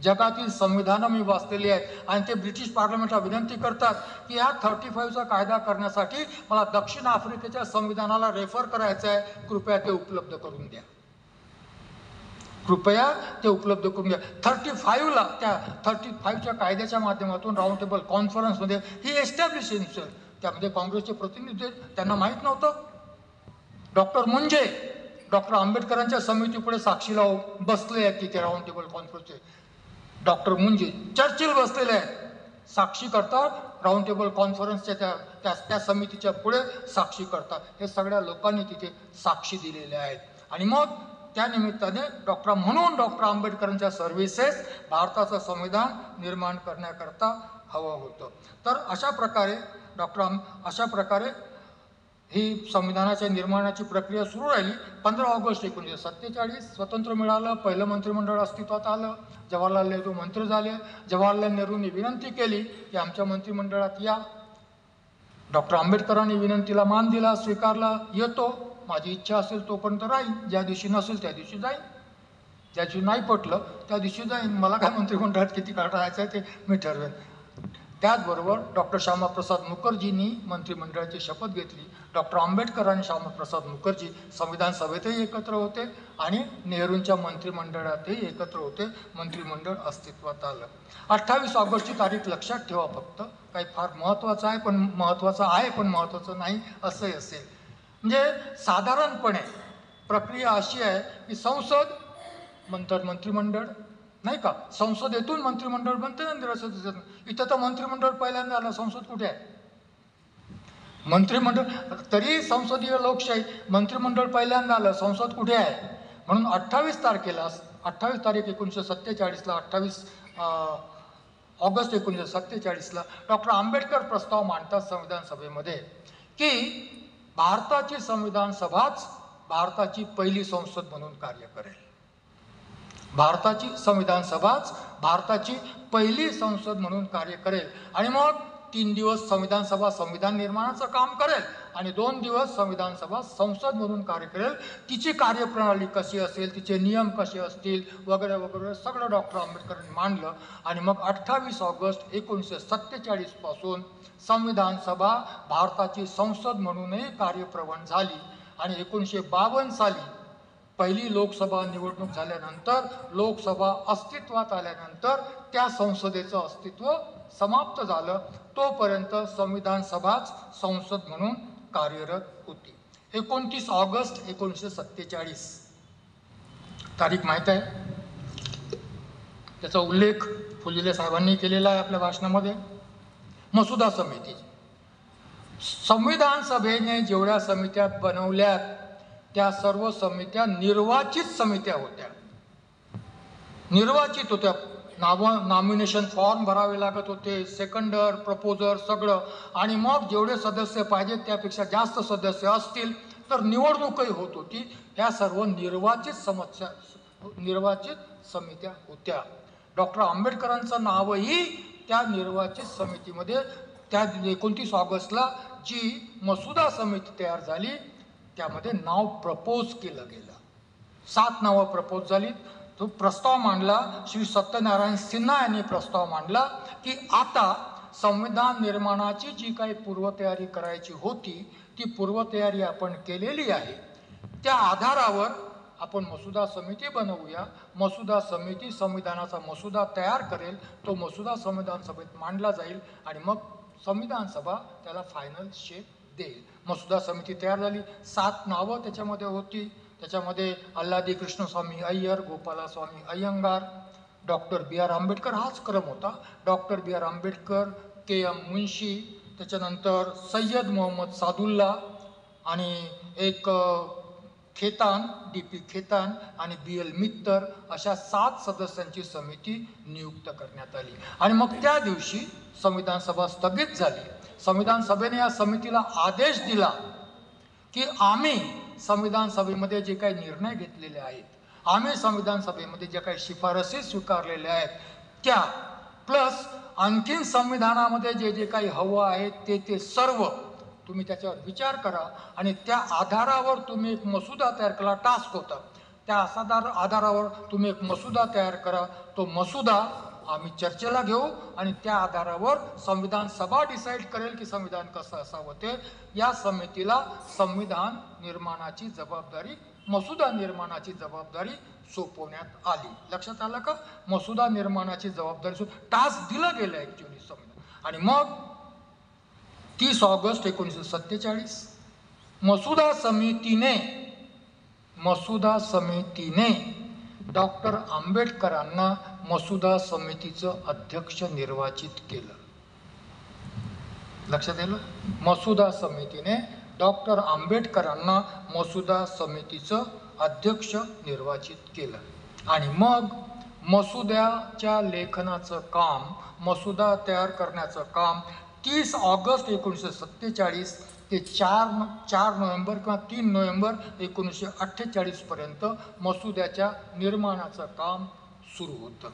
जगातील संविधानं मी वाचलेली आहेत आणि ते ब्रिटिश पार्लमेंटला विनंती करतात की ह्या 35चा कायदा करण्यासाठी मला दक्षिण आफ्रिकेच्या संविधानाला रेफर करायचं आहे, कृपया ते उपलब्ध करून द्या. कृपया ते उपलब्ध करून द्या. 35ला त्या 35च्या कायद्याच्या माध्यमातून राऊंड टेबल कॉन्फरन्समध्ये ही एस्टॅब्लिश हिमसेल्फ. त्यामध्ये काँग्रेसचे प्रतिनिधी, त्यांना माहीत नव्हतं. डॉक्टर मुंजे डॉक्टर आंबेडकरांच्या समितीपुढे साक्षीला बसले आहेत तिथे राऊंड टेबल कॉन्फरन्सचे. डॉक्टर मुंजे, चर्चिल बसलेले आहेत, साक्षी करतात. राऊंड टेबल कॉन्फरन्सच्या त्या समितीच्या पुढे साक्षी करतात. हे सगळ्या लोकांनी तिथे साक्षी दिलेल्या आहेत. आणि मग त्या निमित्ताने म्हणून डॉक्टर आंबेडकरांच्या सर्व्हिसेस भारताचं संविधान निर्माण करण्याकरता हवं होतं. तर अशा प्रकारे ही संविधानाच्या निर्माणाची प्रक्रिया सुरू राहिली. 15 ऑगस्ट 1947 स्वतंत्र मिळालं. पहिलं मंत्रिमंडळ अस्तित्वात आलं. जवाहरलाल नेहरू मंत्री झाले. जवाहरलाल नेहरूंनी विनंती केली की आमच्या मंत्रिमंडळात या. डॉक्टर आंबेडकरांनी विनंतीला मान दिला, स्वीकारला. येतो, माझी इच्छा असेल तोपर्यंत राहीन, ज्या दिवशी नसेल त्या दिवशी जाईन, ज्या दिवशी नाही पटलं त्या दिवशी जाईन, मला काय मंत्रिमंडळात किती काळ राहायचं आहे ते मी ठरवेन. त्याचबरोबर डॉक्टर श्यामाप्रसाद मुखर्जींनी मंत्रिमंडळाची शपथ घेतली. डॉक्टर आंबेडकर आणि श्यामाप्रसाद मुखर्जी संविधान सभेतही एकत्र होते आणि नेहरूंच्या मंत्रिमंडळातही एकत्र होते. मंत्रिमंडळ अस्तित्वात आलं. 28 ऑगस्टची तारीख लक्षात ठेवा. फक्त काही फार महत्त्वाचं आहे, पण महत्त्वाचं नाही असंही असेल. म्हणजे साधारणपणे प्रक्रिया अशी आहे की संसद नंतर मंत्रिमंडळ, नाही का, संसदेतून मंत्रिमंडळ बनते ना निरासदेतून. इथं तर मंत्रिमंडळ पहिल्यांदा आलं, संसद कुठे आहे? मंत्रिमंडळ तरी संसदीय लोकशाही, मंत्रिमंडळ पहिल्यांदा आलं, संसद कुठे आहे? म्हणून 28 तारीख 1947ला 28 ऑगस्ट 1947ला डॉक्टर आंबेडकर प्रस्ताव मांडतात संविधान सभेमध्ये की भारताची संविधान सभाच भारताची पहिली संसद म्हणून कार्य करेल. भारताची संविधान सभाच भारताची पहिली संसद म्हणून कार्य करेल आणि मग 3 दिवस संविधान सभा संविधान निर्माणाचं काम करेल आणि 2 दिवस संविधान सभा संसद म्हणून कार्य करेल. तिची कार्यप्रणाली कशी असेल, तिचे नियम कसे असतील वगैरे वगैरे सगळं डॉक्टर आंबेडकरांनी मांडलं. आणि मग 28 ऑगस्ट 1947 पासून संविधान सभा भारताची संसद म्हणूनही कार्यप्रवण झाली आणि 1952 साली पहिली लोकसभा निवडणूक झाल्यानंतर, लोकसभा अस्तित्वात आल्यानंतर त्या संसदेचं अस्तित्व समाप्त झालं. तोपर्यंत संविधान सभाच संसद म्हणून कार्यरत होती. 29 ऑगस्ट 1947 तारीख माहीत आहे, त्याचा उल्लेख फुलेले साहेबांनी केलेला आहे आपल्या भाषणामध्ये. मसुदा समिती, संविधान सभेने जेवढ्या समित्या बनवल्यात त्या सर्व समित्या निर्वाचित समित्या होत्या. निर्वाचित होत्या. नॉमिनेशन फॉर्म भरावे लागत होते, सेकंडर प्रपोजर सगळं. आणि मग जेवढे सदस्य पाहिजेत त्यापेक्षा जास्त सदस्य असतील तर निवडणूकही होत होती. ह्या सर्व निर्वाचित समित्या होत्या. डॉक्टर आंबेडकरांचं नावही त्या निर्वाचित समितीमध्ये त्या 29 ऑगस्टला जी मसुदा समिती तयार झाली त्यामध्ये नाव प्रपोज केलं गेलं. 7 नावं प्रपोज झाली. तो प्रस्ताव मांडला, श्री सत्यनारायण सिन्हा यांनी प्रस्ताव मांडला की आता संविधान निर्माणाची जी काही पूर्वतयारी करायची होती ती पूर्वतयारी आपण केलेली आहे. त्या आधारावर आपण मसुदा समिती बनवूया. मसुदा समिती संविधानाचा मसुदा तयार करेल. तो मसुदा संविधान सभेत मांडला जाईल आणि मग संविधान सभा त्याला फायनल शेप देईल. मसुदा समिती तयार झाली. 7 नावं त्याच्यामध्ये होती. त्याच्यामध्ये अल्लादी कृष्णस्वामी अय्यर, गोपालास्वामी अय्यंगार, डॉक्टर बी आर आंबेडकर हाच क्रम होता. डॉक्टर बी आर आंबेडकर, के एम मुन्शी, त्याच्यानंतर सय्यद मोहम्मद सादुल्ला आणि एक खेतान, डी पी खेतान आणि बी एल मित्तर अशा 7 सदस्यांची समिती नियुक्त करण्यात आली. आणि मग त्या दिवशी संविधान सभा स्थगित झाली. संविधान सभेने या समितीला आदेश दिला की आम्ही संविधान सभेमध्ये जे काही निर्णय घेतलेले आहेत, आम्ही संविधान सभेमध्ये जे काही शिफारसी स्वीकारलेल्या आहेत त्या प्लस आणखीन संविधानामध्ये जे जे काही हवं आहे ते सर्व तुम्ही त्याच्यावर विचार करा आणि त्या आधारावर तुम्ही एक मसुदा तयार करा. टास्क होता, त्या आधारावर तुम्ही एक मसुदा तयार करा. तो मसुदा आम्ही चर्चेला घेऊ आणि त्या आधारावर संविधान सभा डिसाईड करेल की संविधान कसं असावं ते. या समितीला संविधान निर्माणाची जबाबदारी, मसुदा निर्माणाची जबाबदारी सोपवण्यात आली. लक्षात आलं का? मसुदा निर्माणाची जबाबदारी टास्क दिला गेला ॲक्च्युली संविधान. आणि मग 30 ऑगस्ट 1947 मसुदा समितीने डॉक्टर आंबेडकरांना मसुदा समितीचं अध्यक्ष निर्वाचित केलं. लक्षात आलं? मसुदा समितीने डॉक्टर आंबेडकरांना मसुदा समितीचं अध्यक्ष निर्वाचित केलं. आणि मग मसुद्याच्या लेखनाचं काम, मसुदा तयार करण्याचं काम 30 ऑगस्ट 1947 ते 4 नोव्हेंबर किंवा 3 नोव्हेंबर 1948 पर्यंत मसुद्याच्या निर्माणाचं काम सुरू होतं.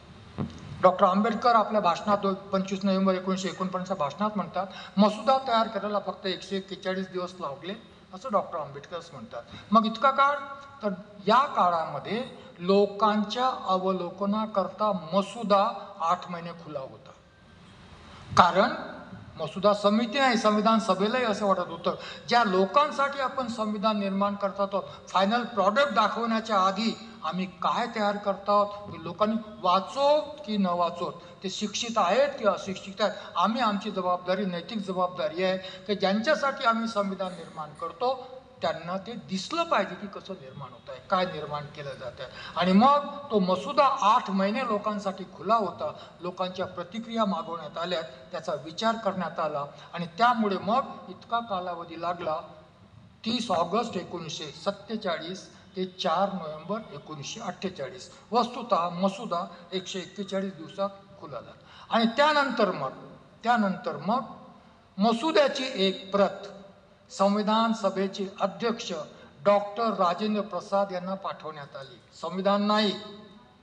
डॉक्टर आंबेडकर आपल्या भाषणात 25 नोव्हेंबर 1949च्या भाषणात म्हणतात मसुदा तयार करायला फक्त 141 दिवस लागले असं डॉक्टर आंबेडकरच म्हणतात. मग इतका काळ, तर या काळामध्ये लोकांच्या अवलोकनाकरता मसुदा 8 महिने खुला होता. कारण मसुदा समिती नाही, संविधान सभेलाही असं वाटत होतं ज्या लोकांसाठी आपण संविधान निर्माण करतो फायनल प्रॉडक्ट दाखवण्याच्या आधी आम्ही काय तयार करतो लोकांनी वाचोत की न वाचोत, ते शिक्षित आहेत की अशिक्षित आहेत, आम्ही आमची जबाबदारी, नैतिक जबाबदारी आहे की ज्यांच्यासाठी आम्ही संविधान निर्माण करतो त्यांना ते दिसलं पाहिजे की कसं निर्माण होत आहे, काय निर्माण केलं जात आहे. आणि मग तो मसुदा 8 महिने लोकांसाठी खुला होता. लोकांच्या प्रतिक्रिया मागवण्यात आल्यात, त्याचा विचार करण्यात आला आणि त्यामुळे मग इतका कालावधी लागला 30 ऑगस्ट 1947 ते 4 नोव्हेंबर 1948. वस्तुतः मसुदा 141 दिवसात खुला झाला. आणि त्यानंतर मग मसुद्याची एक प्रत संविधान सभेचे अध्यक्ष डॉक्टर राजेंद्र प्रसाद यांना पाठवण्यात आली. संविधान नाही,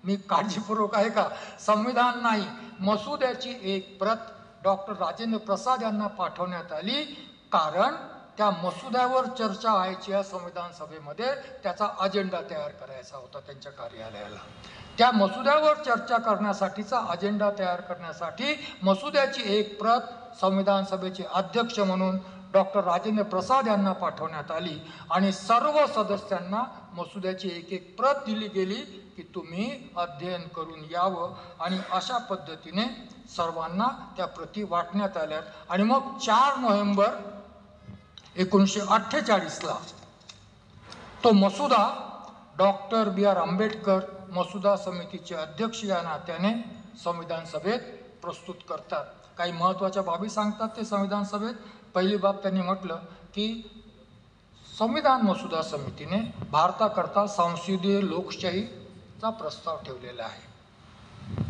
मी काळजीपूर्वक आहे का, संविधान नाही, मसुद्याची एक प्रत डॉक्टर राजेंद्र प्रसाद यांना पाठवण्यात आली, कारण त्या मसुद्यावर चर्चा व्हायची आहे संविधान सभेमध्ये, त्याचा अजेंडा तयार करायचा होता त्यांच्या कार्यालयाला. त्या मसुद्यावर चर्चा करण्यासाठीचा अजेंडा तयार करण्यासाठी मसुद्याची एक प्रत संविधान सभेचे अध्यक्ष म्हणून डॉक्टर राजेंद्र प्रसाद यांना पाठवण्यात आली आणि सर्व सदस्यांना मसुद्याची एक एक प्रत दिली गेली की तुम्ही अध्ययन करून यावं, आणि अशा पद्धतीने सर्वांना त्या प्रती वाटण्यात आल्या. आणि मग 4 नोव्हेंबर 1948ला तो मसुदा डॉक्टर B.R. आंबेडकर मसुदा समितीचे अध्यक्ष या नात्याने संविधान सभेत प्रस्तुत करतात. काही महत्त्वाच्या बाबी सांगतात ते संविधान सभेत. पहिली बाब त्यांनी म्हटलं की संविधान मसुदा समितीने भारताकरता संसदीय लोकशाहीचा प्रस्ताव ठेवलेला आहे.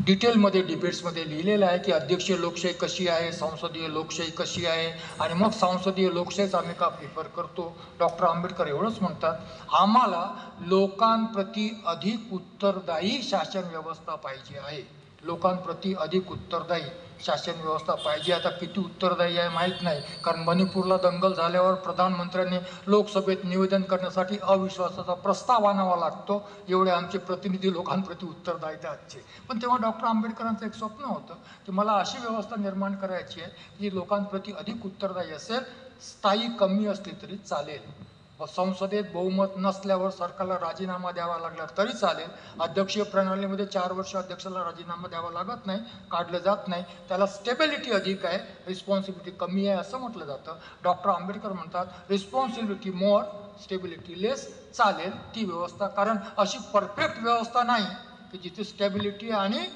डिटेलमध्ये डिबेट्समध्ये लिहिलेलं आहे की अध्यक्षीय लोकशाही कशी आहे, संसदीय लोकशाही कशी आहे, आणि मग संसदीय लोकशाहीच आम्ही का प्रिफर करतो. डॉक्टर आंबेडकर एवढंच म्हणतात, आम्हाला लोकांप्रती अधिक उत्तरदायी शासन व्यवस्था पाहिजे आहे. लोकांप्रती अधिक उत्तरदायी शासन व्यवस्था पाहिजे. आता किती उत्तरदायी आहे माहीत नाही, कारण मणिपूरला दंगल झाल्यावर प्रधानमंत्र्यांनी लोकसभेत निवेदन करण्यासाठी अविश्वासाचा प्रस्ताव आणावा लागतो. एवढे आमचे प्रतिनिधी लोकांप्रती उत्तरदायी आजचे. पण तेव्हा डॉक्टर आंबेडकरांचं एक स्वप्न होतं की मला अशी व्यवस्था निर्माण करायची आहे जी लोकांप्रती अधिक उत्तरदायी असेल, स्थायी कमी असली तरी चालेल, संसदेत बहुमत नसल्यावर सरकारला राजीनामा द्यावा लागला तरी चालेल, अध्यक्षीय प्रणालीमध्ये 4 वर्ष अध्यक्षाला राजीनामा द्यावा लागत नाही, काढलं जात नाही, त्याला स्टेबिलिटी अधिक आहे, रिस्पॉन्सिबिलिटी कमी आहे असं म्हटलं जातं. डॉक्टर आंबेडकर म्हणतात रिस्पॉन्सिबिलिटी मोर, स्टेबिलिटी लेस चालेल ती व्यवस्था, कारण अशी परफेक्ट व्यवस्था नाही की जिथे स्टेबिलिटी आणि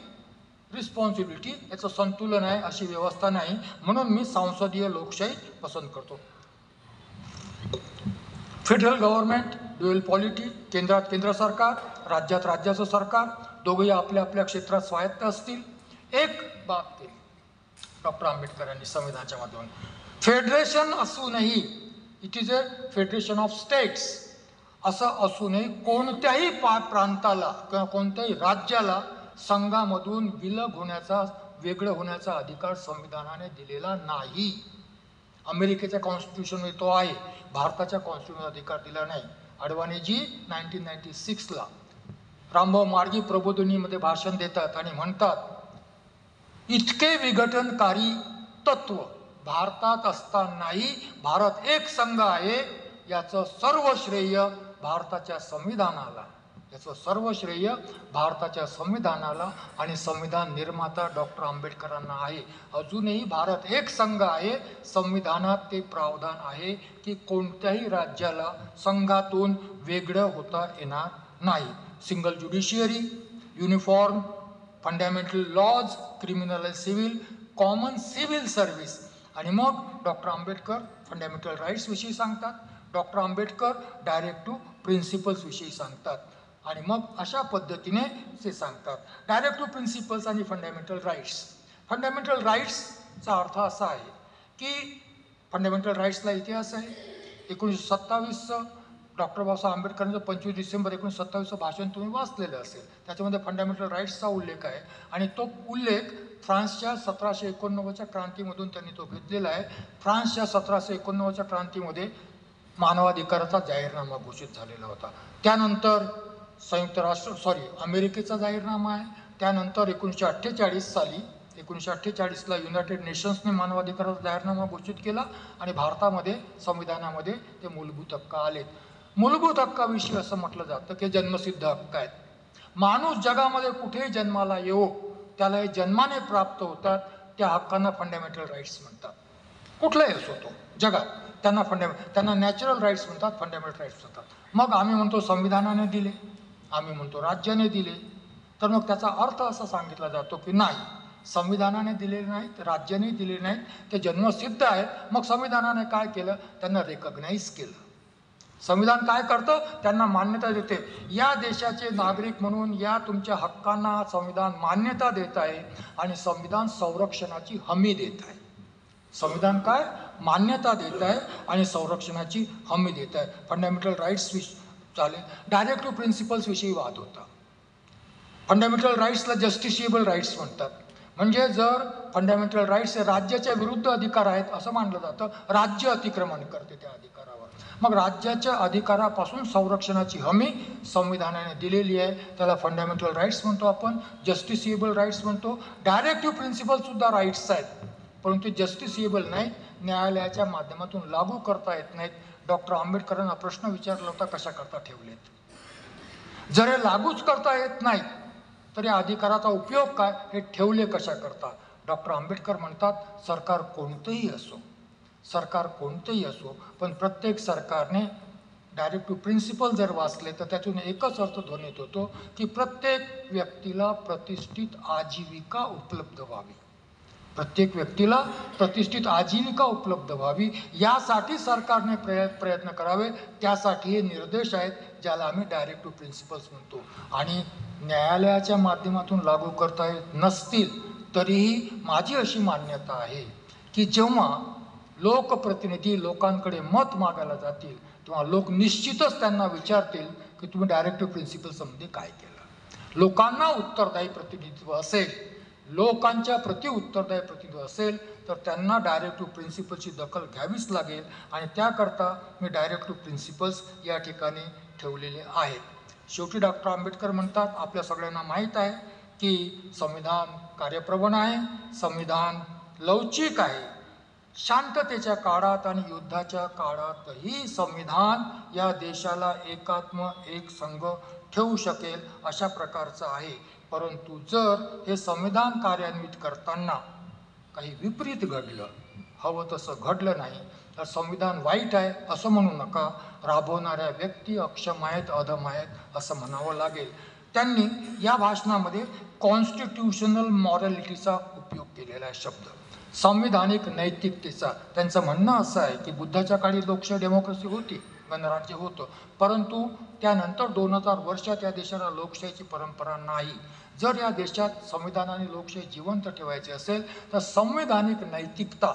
रिस्पॉन्सिबिलिटी याचं संतुलन आहे, अशी व्यवस्था नाही. म्हणून मी संसदीय लोकशाही पसंत करतो. फेडरल गव्हर्नमेंट, ड्युअल पॉलिटी, केंद्रात केंद्र सरकार, राज्यात राज्याचं सरकार, दोघेही आपल्या आपल्या क्षेत्रात स्वायत्त असतील. एक बाब केली डॉक्टर आंबेडकरांनी संविधानाच्या माध्यमातून, फेडरेशन असूनही, it is a federation of states, असं असूनही कोणत्याही प्रांताला किंवा कोणत्याही राज्याला संघामधून विलग होण्याचा, वेगळं होण्याचा अधिकार संविधानाने दिलेला नाही. अमेरिकेच्या कॉन्स्टिट्यूशनमध्ये तो आहे, भारताच्या कॉन्स्टिट्यूशन अधिकार दिला नाही. अडवाणीजी 1996ला रामभाऊ मार्गी प्रबोधिनीमध्ये भाषण देतात आणि म्हणतात, इतके विघटनकारी तत्व भारतात असतानाही भारत एक संघ आहे, याचं सर्व श्रेय भारताच्या संविधानाला, याचं सर्व श्रेय भारताच्या संविधानाला आणि संविधान निर्माता डॉक्टर आंबेडकरांना आहे. अजूनही भारत एक संघ आहे, संविधानात ते प्रावधान आहे की कोणत्याही राज्याला संघातून वेगळं होता येणार नाही. Single judiciary, uniform fundamental laws, criminal and civil, common civil service. आणि मग डॉक्टर आंबेडकर फंडामेंटल राईट्स विषयी सांगतात, doctor Ambedkar directive principles विषयी सांगतात. आणि मग अशा पद्धतीने ते सांगतात डायरेक्ट टू प्रिन्सिपल्स आणि फंडामेंटल राईट्स. फंडामेंटल राईट्सचा अर्थ असा आहे की फंडामेंटल राईट्सला इतिहास आहे. 1927चं डॉक्टर बाबासाहेब आंबेडकरांचं 25 डिसेंबर 1927चं भाषण तुम्ही वाचलेलं असेल. त्याच्यामध्ये फंडामेंटल राईट्सचा उल्लेख आहे आणि तो उल्लेख फ्रान्सच्या 1789च्या क्रांतीमधून त्यांनी तो घेतलेला आहे. फ्रान्सच्या 1789च्या क्रांतीमध्ये मानवाधिकाराचा जाहीरनामा घोषित झालेला होता. त्यानंतर अमेरिकेचा जाहीरनामा आहे. त्यानंतर 1948ला युनायटेड नेशन्सने मानवाधिकाराचा जाहीरनामा घोषित केला आणि भारतामध्ये संविधानामध्ये ते मूलभूत हक्क आलेत. मूलभूत हक्काविषयी असं म्हटलं जातं की जन्मसिद्ध हक्क आहेत. माणूस जगामध्ये कुठेही जन्माला येवो त्याला हे जन्माने प्राप्त होतात, त्या हक्कांना फंडामेंटल राईट्स म्हणतात. कुठलाही असो तो जगात त्यांना नॅचरल राईट्स म्हणतात, फंडामेंटल राईट्स म्हणतात. मग आम्ही म्हणतो संविधानाने दिले, आम्ही म्हणतो राज्याने दिले. तर मग त्याचा अर्थ असा सांगितला जातो की नाही, संविधानाने दिलेले नाहीत, राज्याने दिले नाहीत, ते जन्मसिद्ध आहेत. मग संविधानाने काय केलं, त्यांना रेकग्नाइज केलं. संविधान काय करतं, त्यांना मान्यता देते. या देशाचे नागरिक म्हणून या तुमच्या हक्कांना संविधान मान्यता देत आहे आणि संविधान संरक्षणाची हमी देत आहे. संविधान काय मान्यता देत आहे आणि संरक्षणाची हमी देत आहे. फंडामेंटल राईट्स चालेल. डायरेक्ट टू प्रिन्सिपल्स विषयी वाद होता. फंडामेंटल राईट्सला जस्टिशिएबल राईट्स म्हणतात. म्हणजे जर फंडामेंटल राईट्स हे राज्याच्या विरुद्ध अधिकार आहेत असं मानलं जातं, राज्य अतिक्रमण करते त्या अधिकारावर. मग राज्याच्या अधिकारापासून संरक्षणाची हमी संविधानाने दिलेली आहे, त्याला फंडामेंटल राईट्स म्हणतो आपण, जस्टिसिएबल राईट्स म्हणतो. डायरेक्टिव्ह प्रिन्सिपलसुद्धा राईट्स आहेत, परंतु जस्टिसिएबल नाही, न्यायालयाच्या माध्यमातून लागू करता येत नाहीत. डॉक्टर आंबेडकरांना प्रश्न विचारला होता, कशा करता ठेवलेत. जर हे लागूच करता येत नाही तर या अधिकाराचा उपयोग काय, हे ठेवले कशा करता. डॉक्टर आंबेडकर म्हणतात, सरकार कोणतेही असो, सरकार कोणतेही असो, पण प्रत्येक सरकारने डायरेक्टिव्ह प्रिन्सिपल जर वाचले तर त्यातून एकच अर्थ ध्वनित होतो की प्रत्येक व्यक्तीला प्रतिष्ठित आजीविका उपलब्ध व्हावी. प्रत्येक व्यक्तीला प्रतिष्ठित आजीविका उपलब्ध व्हावी यासाठी सरकारने प्रयत्न करावे. त्यासाठी हे निर्देश आहेत, ज्याला आम्ही डायरेक्टिव्ह प्रिन्सिपल्स म्हणतो. आणि न्यायालयाच्या माध्यमातून लागू करता येत नसतील तरीही माझी अशी मान्यता आहे की जेव्हा लोकप्रतिनिधी लोकांकडे मत मागायला जातील तेव्हा लोक निश्चितच त्यांना विचारतील की तुम्ही डायरेक्टिव्ह प्रिन्सिपल्समध्ये काय केलं. लोकांना उत्तरदायी प्रतिनिधित्व असेल, लोकांच्या प्रति उत्तरदायी प्रतिनिधित्व असेल तर त्यांना डायरेक्टिव्ह प्रिन्सिपलची दखल घ्यावीच लागेल. आणि त्याकरता मी डायरेक्टिव्ह प्रिन्सिपल्स या ठिकाणी ठेवलेले आहेत. शेवटी डॉक्टर आंबेडकर म्हणतात, आपल्या सगळ्यांना माहीत आहे की संविधान कार्यप्रवण आहे, संविधान लवचिक आहे. शांततेच्या काळात आणि युद्धाच्या काळातही संविधान या देशाला एकात्म एक संघ ठेवू शकेल अशा प्रकारचं आहे. परंतु जर हे संविधान कार्यान्वित करताना काही विपरीत घडलं, हवं तसं घडलं नाही तर संविधान वाईट आहे असं म्हणू नका, राबवणाऱ्या व्यक्ती अक्षम आहेत, अधम आहेत असं म्हणावं लागेल. त्यांनी या भाषणामध्ये कॉन्स्टिट्यूशनल मॉरॅलिटीचा उपयोग केलेला आहे शब्द, संविधानिक नैतिकतेचा. त्यांचं म्हणणं असं आहे की बुद्धाच्या काळी लोकशाही डेमोक्रेसी होती, गणराज्य होतं, परंतु त्यानंतर 2000 वर्षात या देशाला लोकशाहीची परंपरा नाही. जर या देशात संविधान आणि लोकशाही जिवंत ठेवायची असेल तर संवैधानिक नैतिकता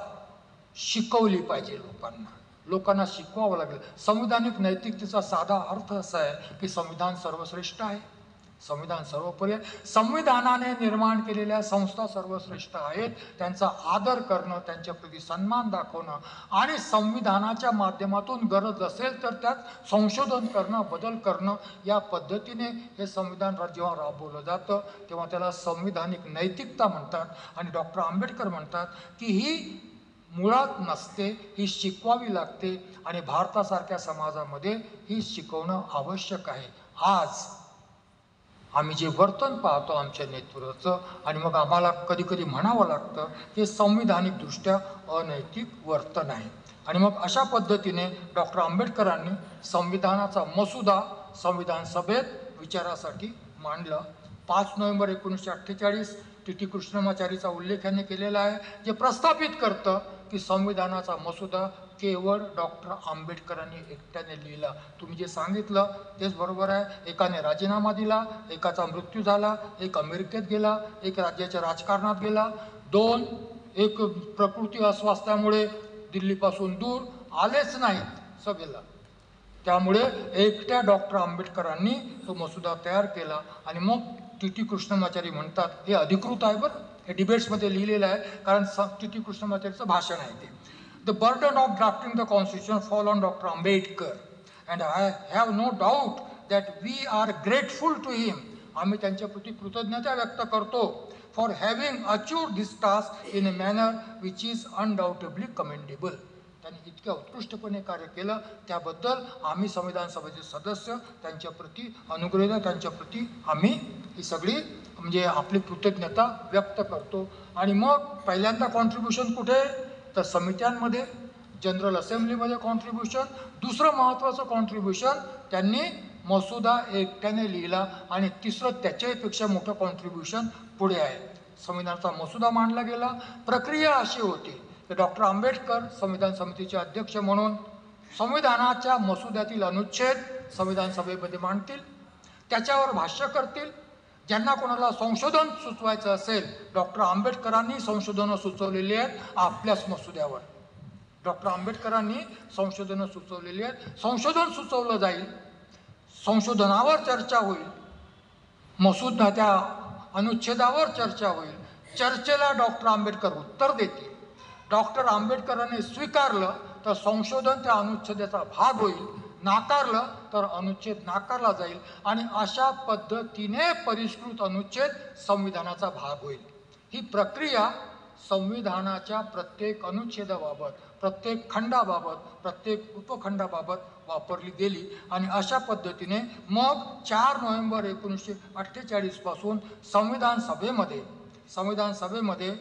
शिकवली पाहिजे लोकांना, लोकांना शिकवावं लागेल. संविधानिक नैतिकतेचा साधा अर्थ असा आहे की संविधान सर्वश्रेष्ठ आहे, संविधान सर्वोपरी आहे, संविधानाने निर्माण केलेल्या संस्था सर्वश्रेष्ठ आहेत, त्यांचा आदर करणं, त्यांच्याप्रती सन्मान दाखवणं आणि संविधानाच्या माध्यमातून गरज असेल तर त्यात संशोधन करणं, बदल करणं, या पद्धतीने हे संविधान जेव्हा राबवलं जातं तेव्हा त्याला संविधानिक नैतिकता म्हणतात. आणि डॉक्टर आंबेडकर म्हणतात की ही मुळात नसते, ही शिकवावी लागते आणि भारतासारख्या समाजामध्ये ही शिकवणं आवश्यक आहे. आज आम्ही जे वर्तन पाहतो आमच्या नेतृत्वाचं, आणि मग आम्हाला कधी कधी म्हणावं लागतं की संविधानिकदृष्ट्या अनैतिक वर्तन आहे. आणि मग अशा पद्धतीने डॉक्टर आंबेडकरांनी संविधानाचा मसुदा संविधान सभेत विचारासाठी मांडला. 5 नोव्हेंबर 1948 टी कृष्णमाचारीचा उल्लेख यांनी केलेला आहे, जे प्रस्थापित करतं की संविधानाचा मसुदा केवळ डॉक्टर आंबेडकरांनी एकट्याने लिहिला. तुम्ही जे सांगितलं तेच बरोबर आहे. एकाने राजीनामा दिला, एकाचा मृत्यू झाला, एक अमेरिकेत गेला, एक राज्याच्या राजकारणात गेला, 2 एक प्रकृती अस्वास्थ्यामुळे दिल्लीपासून दूर आलेच नाहीत सभेला. त्यामुळे एकट्या डॉक्टर आंबेडकरांनी तो मसुदा तयार केला. आणि मग टी कृष्णमाचारी म्हणतात, हे अधिकृत आहे बरं, हे डिबेट्समध्ये लिहिलेलं आहे, कारण टी कृष्णमाचारीचं भाषण आहे ते. The burden of drafting the constitution fall on Dr. Ambedkar, and I have no doubt that we are grateful to him. आम्ही त्यांच्याप्रती कृतज्ञता व्यक्त करतो for having achieved this task in a manner which is undoubtedly commendable. त्यांनी इतक्या उत्कृष्टपणे कार्य केलं, त्याबद्दल आम्ही संविधान सभेचे सदस्य त्यांच्याप्रती अनुग्रह, त्यांच्याप्रती आम्ही ही सगळी म्हणजे आपली कृतज्ञता व्यक्त करतो. आणि मग पहिल्यांदा कॉन्ट्रीब्युशन कुठे, तर समित्यांमध्ये, जनरल असेंब्लीमध्ये कॉन्ट्रीब्युशन. दुसरं महत्त्वाचं कॉन्ट्रीब्युशन त्यांनी मसुदा एकट्याने लिहिला. आणि तिसरं त्याच्यापेक्षा मोठं कॉन्ट्रीब्युशन पुढे आहे. संविधानाचा मसुदा मांडला गेला. प्रक्रिया अशी होती की डॉक्टर आंबेडकर संविधान समितीचे अध्यक्ष म्हणून संविधानाच्या मसुद्यातील अनुच्छेद संविधान सभेमध्ये मांडतील, त्याच्यावर भाष्य करतील. ज्यांना कोणाला संशोधन सुचवायचं असेल, डॉक्टर आंबेडकरांनी संशोधनं सुचवलेली आहेत आपल्याच मसुद्यावर. डॉक्टर आंबेडकरांनी संशोधनं सुचवलेली आहेत, संशोधन सुचवलं जाईल, संशोधनावर चर्चा होईल. मसूद त्या अनुच्छेदावर चर्चा होईल. चर्चेला डॉक्टर आंबेडकर उत्तर देतील. डॉक्टर आंबेडकरांनी स्वीकारलं तर संशोधन त्या अनुच्छेदाचा भाग होईल, नाकारलं तर अनुच्छेद नाकारला जाईल आणि अशा पद्धतीने परिष्कृत अनुच्छेद संविधानाचा भाग होईल. ही प्रक्रिया संविधानाच्या प्रत्येक अनुच्छेदाबाबत, प्रत्येक खंडाबाबत, प्रत्येक उपखंडाबाबत वापरली गेली आणि अशा पद्धतीने मग 4 नोव्हेंबर 1948 पासून संविधान सभेमध्ये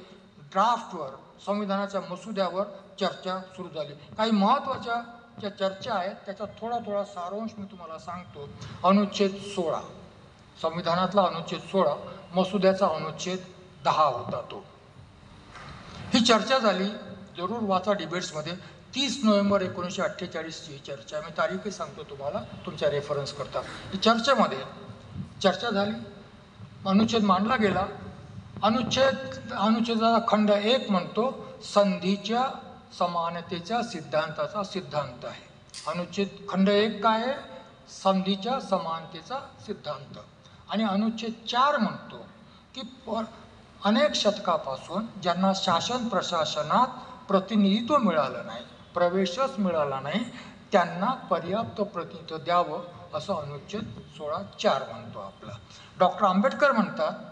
ड्राफ्टवर, संविधानाच्या मसुद्यावर चर्चा सुरू झाली. काही महत्त्वाच्या ज्या चर्चा आहेत त्याचा थोडा सारांश मी तुम्हाला सांगतो. अनुच्छेद 16, संविधानातला अनुच्छेद 16, मसुद्याचा अनुच्छेद 10 होता तो. ही चर्चा झाली. जरूर वाचा डिबेट्समध्ये. 30 नोव्हेंबर 1948ची ही चर्चा, मी तारीखही सांगतो तुम्हाला तुमच्या रेफरन्स करता. ही चर्चेमध्ये चर्चा झाली, अनुच्छेद मांडला गेला. अनुच्छेदाचा खंड 1 म्हणतो संधीच्या समानतेच्या सिद्धांताचा सिद्धांत आहे. अनुच्छेद खंड 1 काय आहे? संधीच्या समानतेचा सिद्धांत. आणि अनुच्छेद 4 म्हणतो की अनेक शतकापासून ज्यांना शासन प्रशासनात प्रतिनिधित्व मिळालं नाही, प्रवेशच मिळाला नाही, त्यांना पर्याप्त प्रतिनिधित्व द्यावं असं अनुच्छेद 16(4) म्हणतो आपला. डॉक्टर आंबेडकर म्हणतात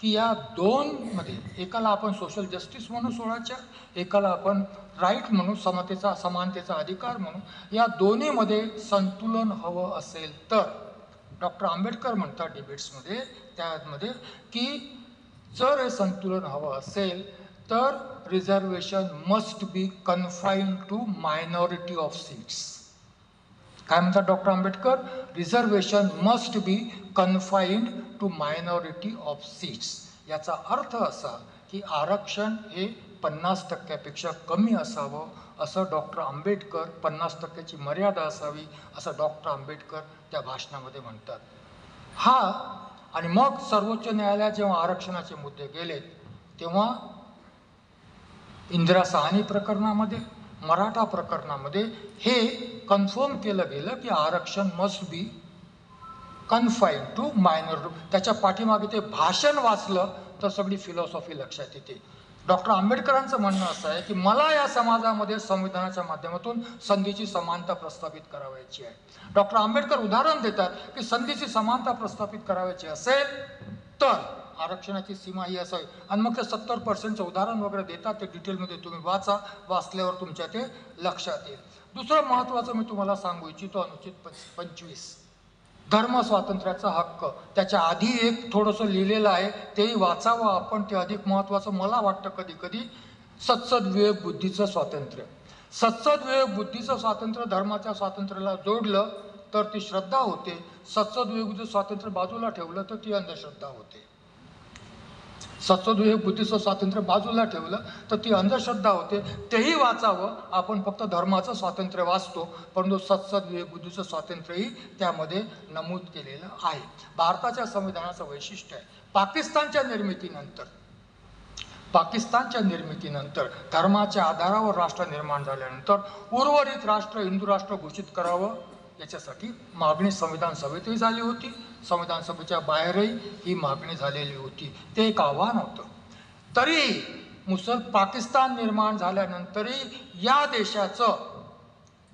की या दोनमध्ये एकाला आपण सोशल जस्टिस म्हणू 16च्या, एकाला आपण राईट म्हणू, समानतेचा अधिकार म्हणू. या दोन्हीमध्ये संतुलन हवं असेल तर डॉक्टर आंबेडकर म्हणतात डिबेट्समध्ये त्यामध्ये की जर हे संतुलन हवं असेल तर reservation must be confined to minority of seats. काय म्हणतात doctor Ambedkar? Reservation must be confined to minority of seats. याचा अर्थ असा की आरक्षण हे 50% कमी असावं असं डॉक्टर आंबेडकर, 50%ची मर्यादा असावी असं डॉक्टर आंबेडकर त्या भाषणामध्ये म्हणतात. आणि मग सर्वोच्च न्यायालयात जेव्हा आरक्षणाचे मुद्दे गेलेत तेव्हा इंदिरा साहनी प्रकरणामध्ये, मराठा प्रकरणामध्ये हे कन्फर्म केलं गेलं की आरक्षण must be confined to minority. त्याच्या पाठीमागे ते भाषण वाचलं तर सगळी फिलॉसॉफी लक्षात येते. डॉक्टर आंबेडकरांचं म्हणणं असं आहे की मला या समाजामध्ये संविधानाच्या माध्यमातून संधीची समानता प्रस्थापित करावयाची आहे. डॉक्टर आंबेडकर उदाहरण देतात की संधीची समानता प्रस्थापित करावयाची असेल तर आरक्षणाची सीमा ही असावी. आणि मग ते 70%चं उदाहरण वगैरे देतात. ते डिटेलमध्ये तुम्ही वाचल्यावर तुमच्या ते लक्षात येईल. दुसरं महत्त्वाचं मी तुम्हाला सांगू इच्छितो अनुच्छेद 25, धर्म स्वातंत्र्याचा हक्क. त्याच्या आधी एक थोडंसं लिहिलेलं आहे, तेही वाचावं आपण, ते अधिक महत्त्वाचं मला वाटतं. कधी कधी सत्सद्विवेक बुद्धीचं स्वातंत्र्य, सत्सद्विवेक बुद्धीचं स्वातंत्र्य धर्माच्या स्वातंत्र्याला जोडलं तर ती श्रद्धा होते. सत्सद्विवेक बुद्धीचं स्वातंत्र्य बाजूला ठेवलं तर ती अंधश्रद्धा होते. सत्सद्विवेक बुद्धीचं स्वातंत्र्य बाजूला ठेवलं तर ती अंधश्रद्धा होते. तेही वाचावं आपण. फक्त धर्माचं स्वातंत्र्य वाचतो परंतु सत्सद्विवेक बुद्धीचं स्वातंत्र्यही त्यामध्ये नमूद केलेलं आहे. भारताच्या संविधानाचं वैशिष्ट्य आहे पाकिस्तानच्या निर्मितीनंतर धर्माच्या आधारावर राष्ट्र निर्माण झाल्यानंतर उर्वरित राष्ट्र हिंदू राष्ट्र घोषित करावं याच्यासाठी मागणी संविधान सभेतही झाली होती, संविधान सभेच्या बाहेरही ही मागणी झालेली होती. ते एक आव्हान होतं. तरी पाकिस्तान निर्माण झाल्यानंतरही या देशाचं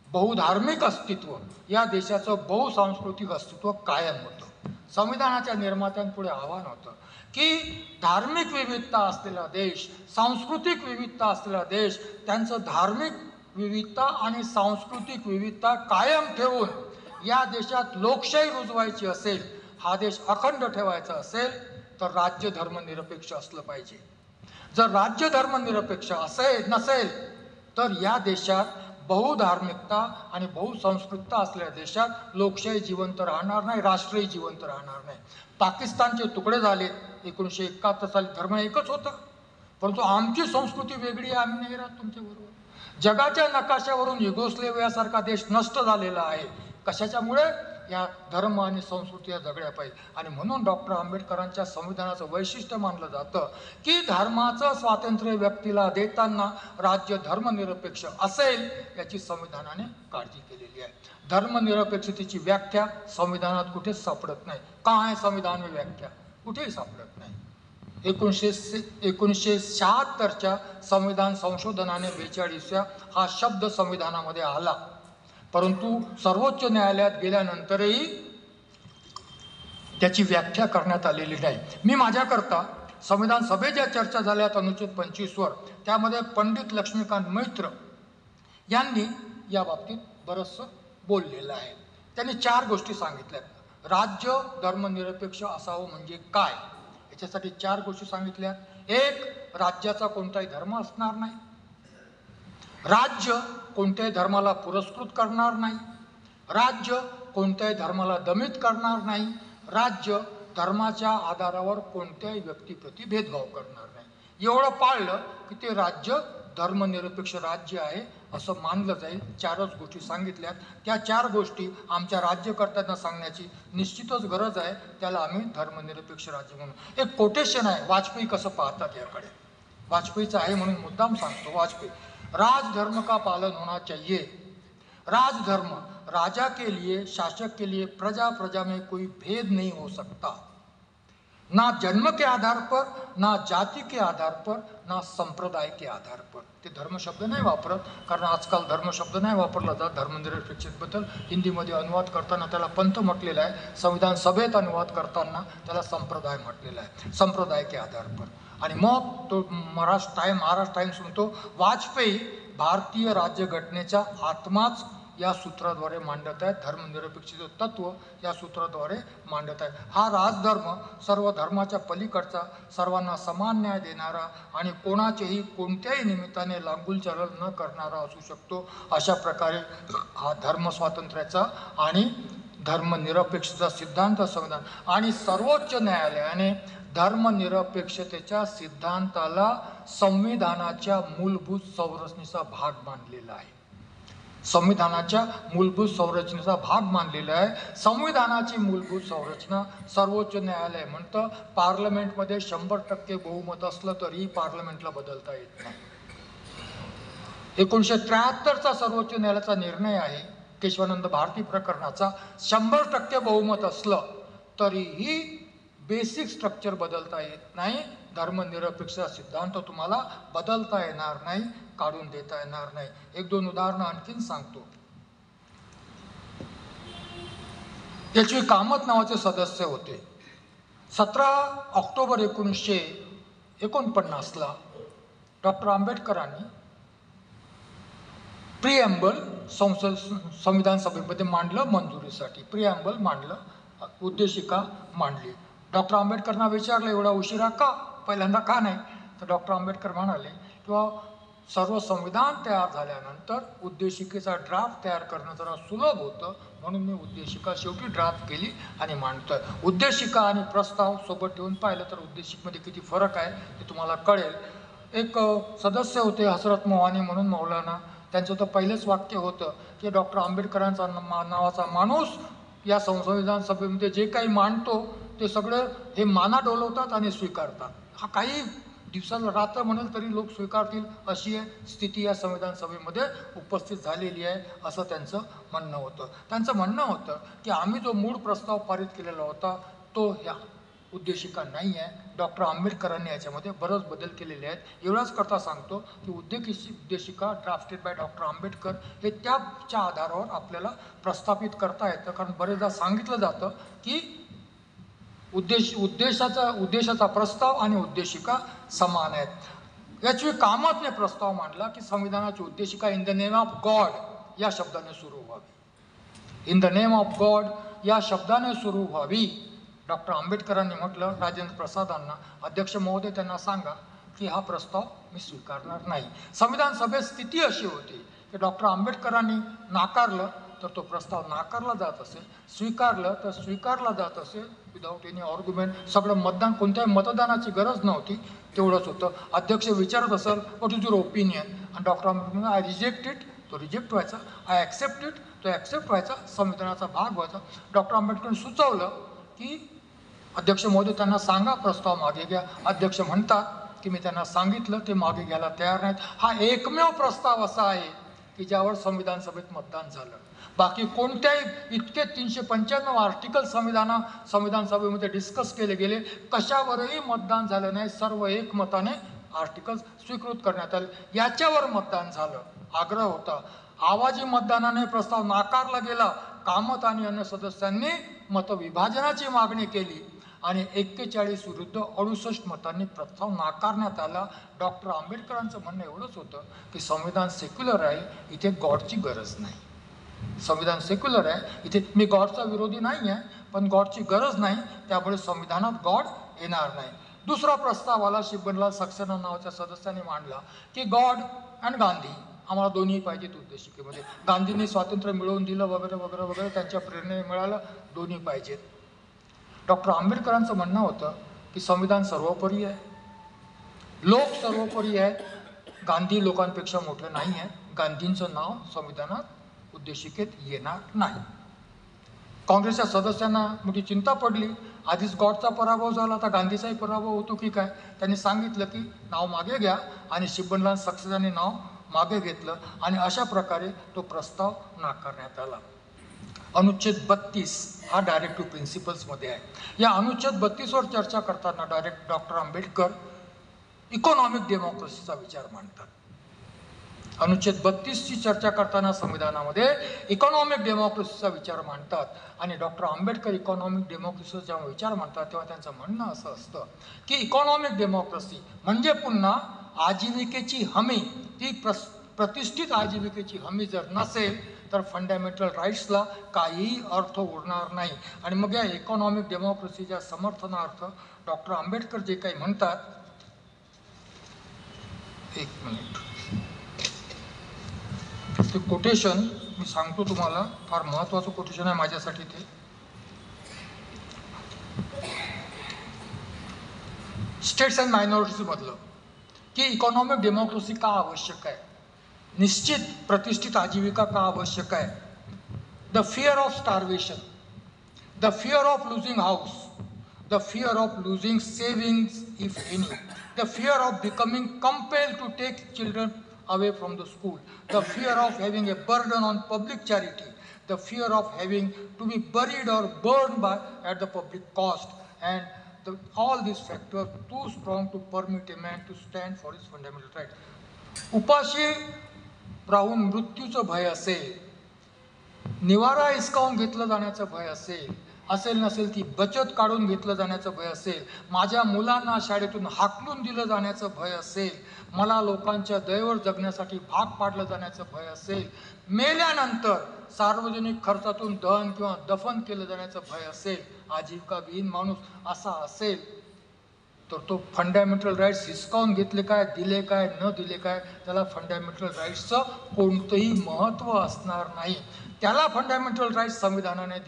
बहुधार्मिक अस्तित्व, या देशाचं बहुसांस्कृतिक अस्तित्व कायम होतं. संविधानाच्या निर्मात्यांपुढे आव्हान होतं की धार्मिक विविधता असलेला देश, सांस्कृतिक विविधता असलेला देश, त्यांचं धार्मिक विविधता आणि सांस्कृतिक विविधता कायम ठेवून या देशात लोकशाही रुजवायची असेल, हा देश अखंड ठेवायचा असेल तर राज्य धर्मनिरपेक्ष असलं पाहिजे. जर राज्य धर्मनिरपेक्ष नसेल तर या देशात बहुधार्मिकता आणि बहुसंस्कृतता असलेल्या देशात लोकशाही जिवंत राहणार नाही, राष्ट्रही जिवंत राहणार नाही. पाकिस्तानचे तुकडे झाले 1971 साली. धर्म एकच होता परंतु आमची संस्कृती वेगळी आहे, आम्ही नाही राहत तुमच्याबरोबर. जगाच्या नकाशावरून युगोस्लेव्हियासारखा देश नष्ट झालेला आहे. कशाच्यामुळे? या धर्म आणि संस्कृती या जगल्या पाहिजे. आणि म्हणून डॉक्टर आंबेडकरांच्या संविधानाचं वैशिष्ट्य मानलं जातं की धर्माचं स्वातंत्र्य व्यक्तीला देताना राज्य धर्मनिरपेक्ष असेल याची संविधानाने काळजी केलेली आहे. धर्मनिरपेक्षतेची व्याख्या संविधानात कुठेच सापडत नाही. काय संविधान व्याख्या कुठेही सापडत नाही. 1976च्या संविधान संशोधनाने 42व्या हा शब्द संविधानामध्ये आला, परंतु सर्वोच्च न्यायालयात गेल्यानंतरही त्याची व्याख्या करण्यात आलेली नाही. मी माझ्याकरता संविधान सभेत ज्या चर्चा झाल्यात अनुच्छेद 25वर, त्यामध्ये पंडित लक्ष्मीकांत मैत्र यांनी या बाबतीत बरंचसं बोललेलं आहे. त्यांनी 4 गोष्टी सांगितल्यात. राज्य धर्मनिरपेक्ष असावं म्हणजे काय, याच्यासाठी 4 गोष्टी सांगितल्या. 1, राज्याचा कोणताही धर्म असणार नाही. राज्य कोणत्याही धर्माला पुरस्कृत करणार नाही. राज्य कोणत्याही धर्माला दमित करणार नाही. राज्य धर्माच्या आधारावर कोणत्याही व्यक्तीप्रती भेदभाव करणार नाही. एवढं पाळलं की ते राज्य धर्मनिरपेक्ष राज्य आहे असं मानलं जाईल. 4च गोष्टी सांगितल्यात. त्या 4 गोष्टी आमच्या राज्यकर्त्यांना सांगण्याची निश्चितच गरज आहे. त्याला आम्ही धर्मनिरपेक्ष राज्य म्हणून. एक कोटेशन आहे, वाजपेयी कसं पाहतात याकडे. वाजपेयीचं आहे म्हणून मुद्दाम सांगतो. वाजपेयी, राजधर्म का पालन होना चाहिए. राजधर्म, राजा के लिए, शासक के लिए प्रजा प्रजा में कोई भेद नहीं हो सकता, ना जन्म के आधार पर, ना जाति के आधार पर, ना संप्रदाय के आधार पर. ते धर्म शब्द नाही वापरत, कारण आजकाल धर्म शब्द नाही वापरला जात. धर्मनिरपेक्षतेबद्दल हिंदीमध्ये अनुवाद करताना त्याला पंथ म्हटलेला आहे. संविधान सभेत अनुवाद करताना त्याला संप्रदाय म्हटलेला आहे, संप्रदाय के आधार पर. आणि मग तो महाराष्ट्र टाइम्स म्हणतो, वाजपेयी भारतीय राज्यघटनेचा आत्माच या सूत्राद्वारे मांडत आहेत. धर्मनिरपेक्षतेचं तत्व या सूत्राद्वारे मांडत आहे. हा राजधर्म सर्व धर्माच्या पलीकडचा, सर्वांना समान न्याय देणारा आणि कोणाचेही कोणत्याही निमित्ताने लांगुलचालल न करणारा असू शकतो. अशा प्रकारे हा धर्म स्वातंत्र्याचा आणि धर्मनिरपेक्षतेचा सिद्धांत संविधान. आणि सर्वोच्च न्यायालयाने धर्मनिरपेक्षतेच्या सिद्धांताला संविधानाच्या मूलभूत संरचनेचा भाग मानलेला आहे. संविधानाच्या मूलभूत संरचनेचा भाग मानलेला आहे. संविधानाची मूलभूत संरचना सर्वोच्च न्यायालय म्हणतं पार्लमेंटमध्ये 100% बहुमत असलं तरीही पार्लमेंटला बदलता येत नाही. 1973चा सर्वोच्च न्यायालयाचा निर्णय आहे केशवानंद भारती प्रकरणाचा. 100% बहुमत असलं तरीही बेसिक स्ट्रक्चर बदलता येत नाही. धर्मनिरपेक्षता सिद्धांत तुम्हाला बदलता येणार नाही, काढून देता येणार नाही. 1-2 उदाहरणं आणखीन सांगतो. एच.व्ही. कामत नावाचे सदस्य होते. 17 ऑक्टोबर 1949ला डॉक्टर आंबेडकरांनी प्रिॲम्बल संविधान सभेमध्ये मांडलं मंजुरीसाठी. प्रिॲम्बल मांडलं, उद्देशिका मांडली. डॉक्टर आंबेडकरांना विचारलं एवढा उशिरा का, पहिल्यांदा का नाही. तर डॉक्टर आंबेडकर म्हणाले किंवा सर्व संविधान तयार झाल्यानंतर उद्देशिकेचा ड्राफ्ट तयार करणं जरा सुलभ होतं, म्हणून मी उद्देशिका शेवटी ड्राफ्ट केली आणि मांडतोय. उद्देशिका आणि प्रस्ताव सोबत ठेवून पाहिलं तर उद्देशिकेमध्ये किती फरक आहे ते तुम्हाला कळेल. एक सदस्य होते हसरत मोहानी म्हणून मौलाना. त्यांचं तर पहिलंच वाक्य होतं की डॉक्टर आंबेडकरांचा नावाचा माणूस या संविधान सभेमध्ये जे काही मांडतो ते सगळं हे माना डोलवतात आणि स्वीकारतात. हा काही दिवसाला रात्र म्हणेल तरी लोक स्वीकारतील अशी स्थिती या संविधान सभेमध्ये उपस्थित झालेली आहे असं त्यांचं म्हणणं होतं. त्यांचं म्हणणं होतं की आम्ही जो मूळ प्रस्ताव पारित केलेला होता तो ह्या उद्देशिका नाही आहे. डॉक्टर आंबेडकरांनी याच्यामध्ये बरेच बदल केलेले आहेत. एवढाच करता सांगतो की उद्देशिका ड्राफ्टेड बाय डॉक्टर आंबेडकर हे त्याच्या आधारावर आपल्याला प्रस्थापित करता येतं. कारण बरेचदा सांगितलं जातं की उद्देशाचा प्रस्ताव आणि उद्देशिका समान आहेत. एच.व्ही. कामतने प्रस्ताव मांडला की संविधानाची उद्देशिका in the name of God या शब्दाने सुरू व्हावी. In the name of God या शब्दाने सुरू व्हावी. डॉक्टर आंबेडकरांनी म्हटलं राजेंद्र प्रसादांना, अध्यक्ष महोदय त्यांना सांगा की हा प्रस्ताव मी स्वीकारणार नाही. संविधान सभेत स्थिती अशी होती की डॉक्टर आंबेडकरांनी नाकारलं तर तो प्रस्ताव नाकारला जात असेल, स्वीकारलं तर स्वीकारला जात असेल विदाऊट एनी आर्ग्युमेंट. सगळं मतदान, कोणत्याही मतदानाची गरज नव्हती, तेवढंच होतं. अध्यक्ष विचारत असेल व्हॉट इज युअर ओपिनियन, आणि doctor Ambedkar I reject it, तो तो रिजेक्ट व्हायचा. आय ॲक्सेप्ट इट, तो ॲक्सेप्ट व्हायचा, संविधानाचा भाग व्हायचा. डॉक्टर आंबेडकरांनी सुचवलं की अध्यक्ष महोदय त्यांना सांगा प्रस्ताव मागे घ्या. अध्यक्ष म्हणतात की मी त्यांना सांगितलं, ते मागे घ्यायला तयार नाहीत. हा एकमेव प्रस्ताव असा आहे की ज्यावर संविधान सभेत मतदान झालं. बाकी कोणत्याही इतके 395 आर्टिकल संविधान सभेमध्ये डिस्कस केले गेले, कशावरही मतदान झालं नाही. सर्व एकमताने आर्टिकल स्वीकृत करण्यात आले. याच्यावर मतदान झालं. आग्रह होता. आवाजी मतदानाने प्रस्ताव नाकारला गेला. कामत आणि अन्य सदस्यांनी मतविभाजनाची मागणी केली आणि 41 विरुद्ध 68 मतांनी प्रस्ताव नाकारण्यात आला. डॉक्टर आंबेडकरांचं म्हणणं एवढंच होतं की संविधान सेक्युलर आहे, इथे गॉडची गरज नाही. संविधान सेक्युलर आहे, इथे मी गॉडचा विरोधी नाही आहे, पण गॉडची गरज नाही, त्यामुळे संविधानात गॉड येणार नाही. दुसरा प्रस्ताव आला, शिवबनलाल सक्सेना नावाच्या सदस्यांनी मांडला की गॉड अँड गांधी, आम्हाला दोन्ही पाहिजेत उद्देशिकेमध्ये. गांधींनी स्वातंत्र्य मिळवून दिलं वगैरे वगैरे वगैरे, त्यांच्या प्रेरणेने मिळालं, दोन्ही पाहिजेत. डॉक्टर आंबेडकरांचं म्हणणं होतं की संविधान सर्वोपरी आहे, लोक सर्वोपरी आहेत, गांधी लोकांपेक्षा मोठे नाही आहेत, गांधींचं नाव संविधानात उद्देशिकेत येणार नाही. काँग्रेसच्या सदस्यांना मोठी चिंता पडली. आधीच गॉडचा पराभव झाला, आता गांधीचाही पराभव होतो की काय. त्यांनी सांगितलं की नाव मागे घ्या आणि शिवबनलाल सक्सेनाने नाव मागे घेतलं आणि अशा प्रकारे तो प्रस्ताव नाकारण्यात आला. अनुच्छेद 32 हा डायरेक्टिव्ह प्रिन्सिपल्समध्ये आहे. या अनुच्छेद 32 वर चर्चा करताना डॉक्टर आंबेडकर इकॉनॉमिक डेमोक्रेसीचा विचार मांडतात. अनुच्छेद 32 ची चर्चा करताना संविधानामध्ये इकॉनॉमिक डेमोक्रेसीचा विचार मांडतात आणि डॉक्टर आंबेडकर इकॉनॉमिक डेमोक्रेसीचा जेव्हा विचार मांडतात तेव्हा त्यांचं म्हणणं असं असतं की इकॉनॉमिक डेमोक्रेसी म्हणजे पुन्हा आजीविकेची हमी, ती प्रतिष्ठित आजीविकेची हमी जर नसेल तर फंडामेंटल राईट्सला काहीही अर्थ उरणार नाही. आणि मग या इकॉनॉमिक डेमोक्रेसीच्या समर्थनार्थ डॉक्टर आंबेडकर जे काही म्हणतात, एक मिनिट, ते कोटेशन मी सांगतो तुम्हाला, फार महत्त्वाचं कोटेशन आहे माझ्यासाठी ते. स्टेट्स अँड मायनॉरिटीज मधलं की इकॉनॉमिक डेमोक्रेसी का आवश्यक आहे, निश्चित प्रतिष्ठित आजीविका का आवश्यक आहे. The fear of starvation, the fear of losing house, the fear of losing savings if any, the fear of becoming compelled to take children away from the school, the fear of having a burden on public charity, the fear of having to be buried or burned at the public cost, and all these factors too strong to permit a man to stand for his fundamental rights. उपाशी राहून मृत्यूचं भय असेल, निवारा हिसकावून घेतलं जाण्याचं भय असेल नसेल ती बचत काढून घेतलं जाण्याचं भय असेल, माझ्या मुलांना शाळेतून हाकलून दिलं जाण्याचं भय असेल, मला लोकांच्या दयेवर जगण्यासाठी भाग पाडलं जाण्याचं भय असेल, मेल्यानंतर सार्वजनिक खर्चातून दहन किंवा दफन केलं जाण्याचं भय असेल, आजीविका विहीन माणूस असा असेल, तर तो फंडामेंटल राईट्स हिसकावून घेतले काय, दिले काय, न दिले काय, त्याला फंडामेंटल राईट्सचं कोणतंही महत्त्व असणार नाही. त्याला फंडामेंटल राईट्स संविधानाने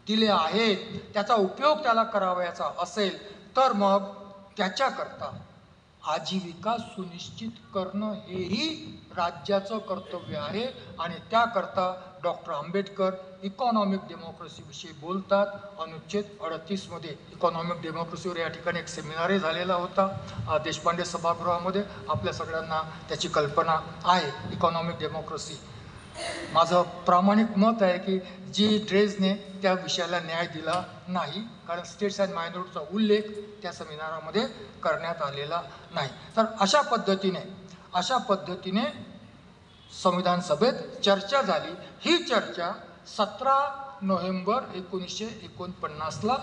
दिले आहेत, त्याचा उपयोग त्याला करावयाचा असेल तर मग त्याच्याकरता आजीविका सुनिश्चित करणं हेही राज्याचं कर्तव्य आहे. आणि त्याकरता डॉक्टर आंबेडकर इकॉनॉमिक डेमोक्रेसीविषयी बोलतात. अनुच्छेद 38 मध्ये इकॉनॉमिक डेमोक्रेसीवर या ठिकाणी एक सेमिनारही झालेला होता देशपांडे सभागृहामध्ये. आपल्या सगळ्यांना त्याची कल्पना आहे इकॉनॉमिक डेमोक्रेसी. माझं प्रामाणिक मत आहे की जी ड्रेझने त्या विषयाला न्याय दिला नाही, कारण स्टेट्स अँड मायनॉरिटीचा उल्लेख त्या सेमिनारामध्ये करण्यात आलेला नाही. तर अशा पद्धतीने संविधान सभेत चर्चा झाली. ही चर्चा 17 नोव्हेंबर 1949ला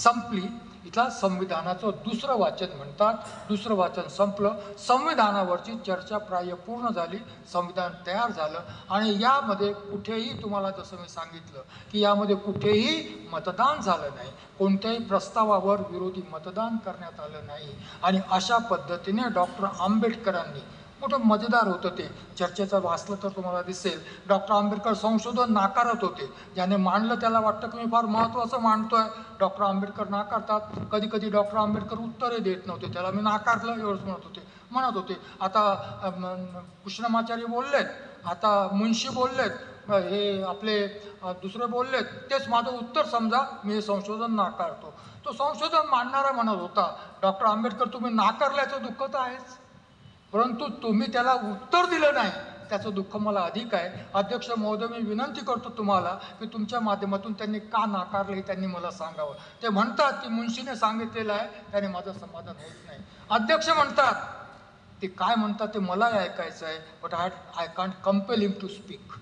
संपली. इथला संविधानाचं दुसरं वाचन म्हणतात. दुसरं वाचन संपलं, संविधानावरची चर्चा प्राय पूर्ण झाली, संविधान तयार झालं. आणि यामध्ये कुठेही तुम्हाला जसं मी सांगितलं की यामध्ये कुठेही मतदान झालं नाही, कोणत्याही प्रस्तावावर विरोधी मतदान करण्यात आलं नाही. आणि अशा पद्धतीने डॉक्टर आंबेडकरांनी, मोठं मजेदार होतं ते, चर्चेचं वाचलं तर तुम्हाला दिसेल, डॉक्टर आंबेडकर संशोधन नाकारत होते. ज्याने मांडलं त्याला वाटतं की मी फार महत्त्वाचं मांडतोय, डॉक्टर आंबेडकर नाकारतात. कधी कधी डॉक्टर आंबेडकर उत्तरे देत नव्हते, त्याला मी नाकारलं एवढंच म्हणत होते. आता कृष्णमाचार्य बोललेत, आता मुंशी बोललेत, हे आपले दुसरे बोललेत, तेच माझं उत्तर समजा, मी हे संशोधन नाकारतो. तो संशोधन मांडणारा म्हणत होता, डॉक्टर आंबेडकर तुम्ही नाकारल्याचं दुःख तर आहेच, परंतु तुम्ही त्याला उत्तर दिलं नाही त्याचं दुःख मला अधिक आहे. अध्यक्ष महोदय, मी विनंती करतो तुम्हाला की तुमच्या माध्यमातून त्यांनी का नाकारलं हे त्यांनी मला सांगावं. ते म्हणतात की मुंशीने सांगितलेलं आहे त्याने माझं समाधान होत नाही. अध्यक्ष म्हणतात, ते काय म्हणतात ते मलाही ऐकायचं आहे, but I can't compel him to speak.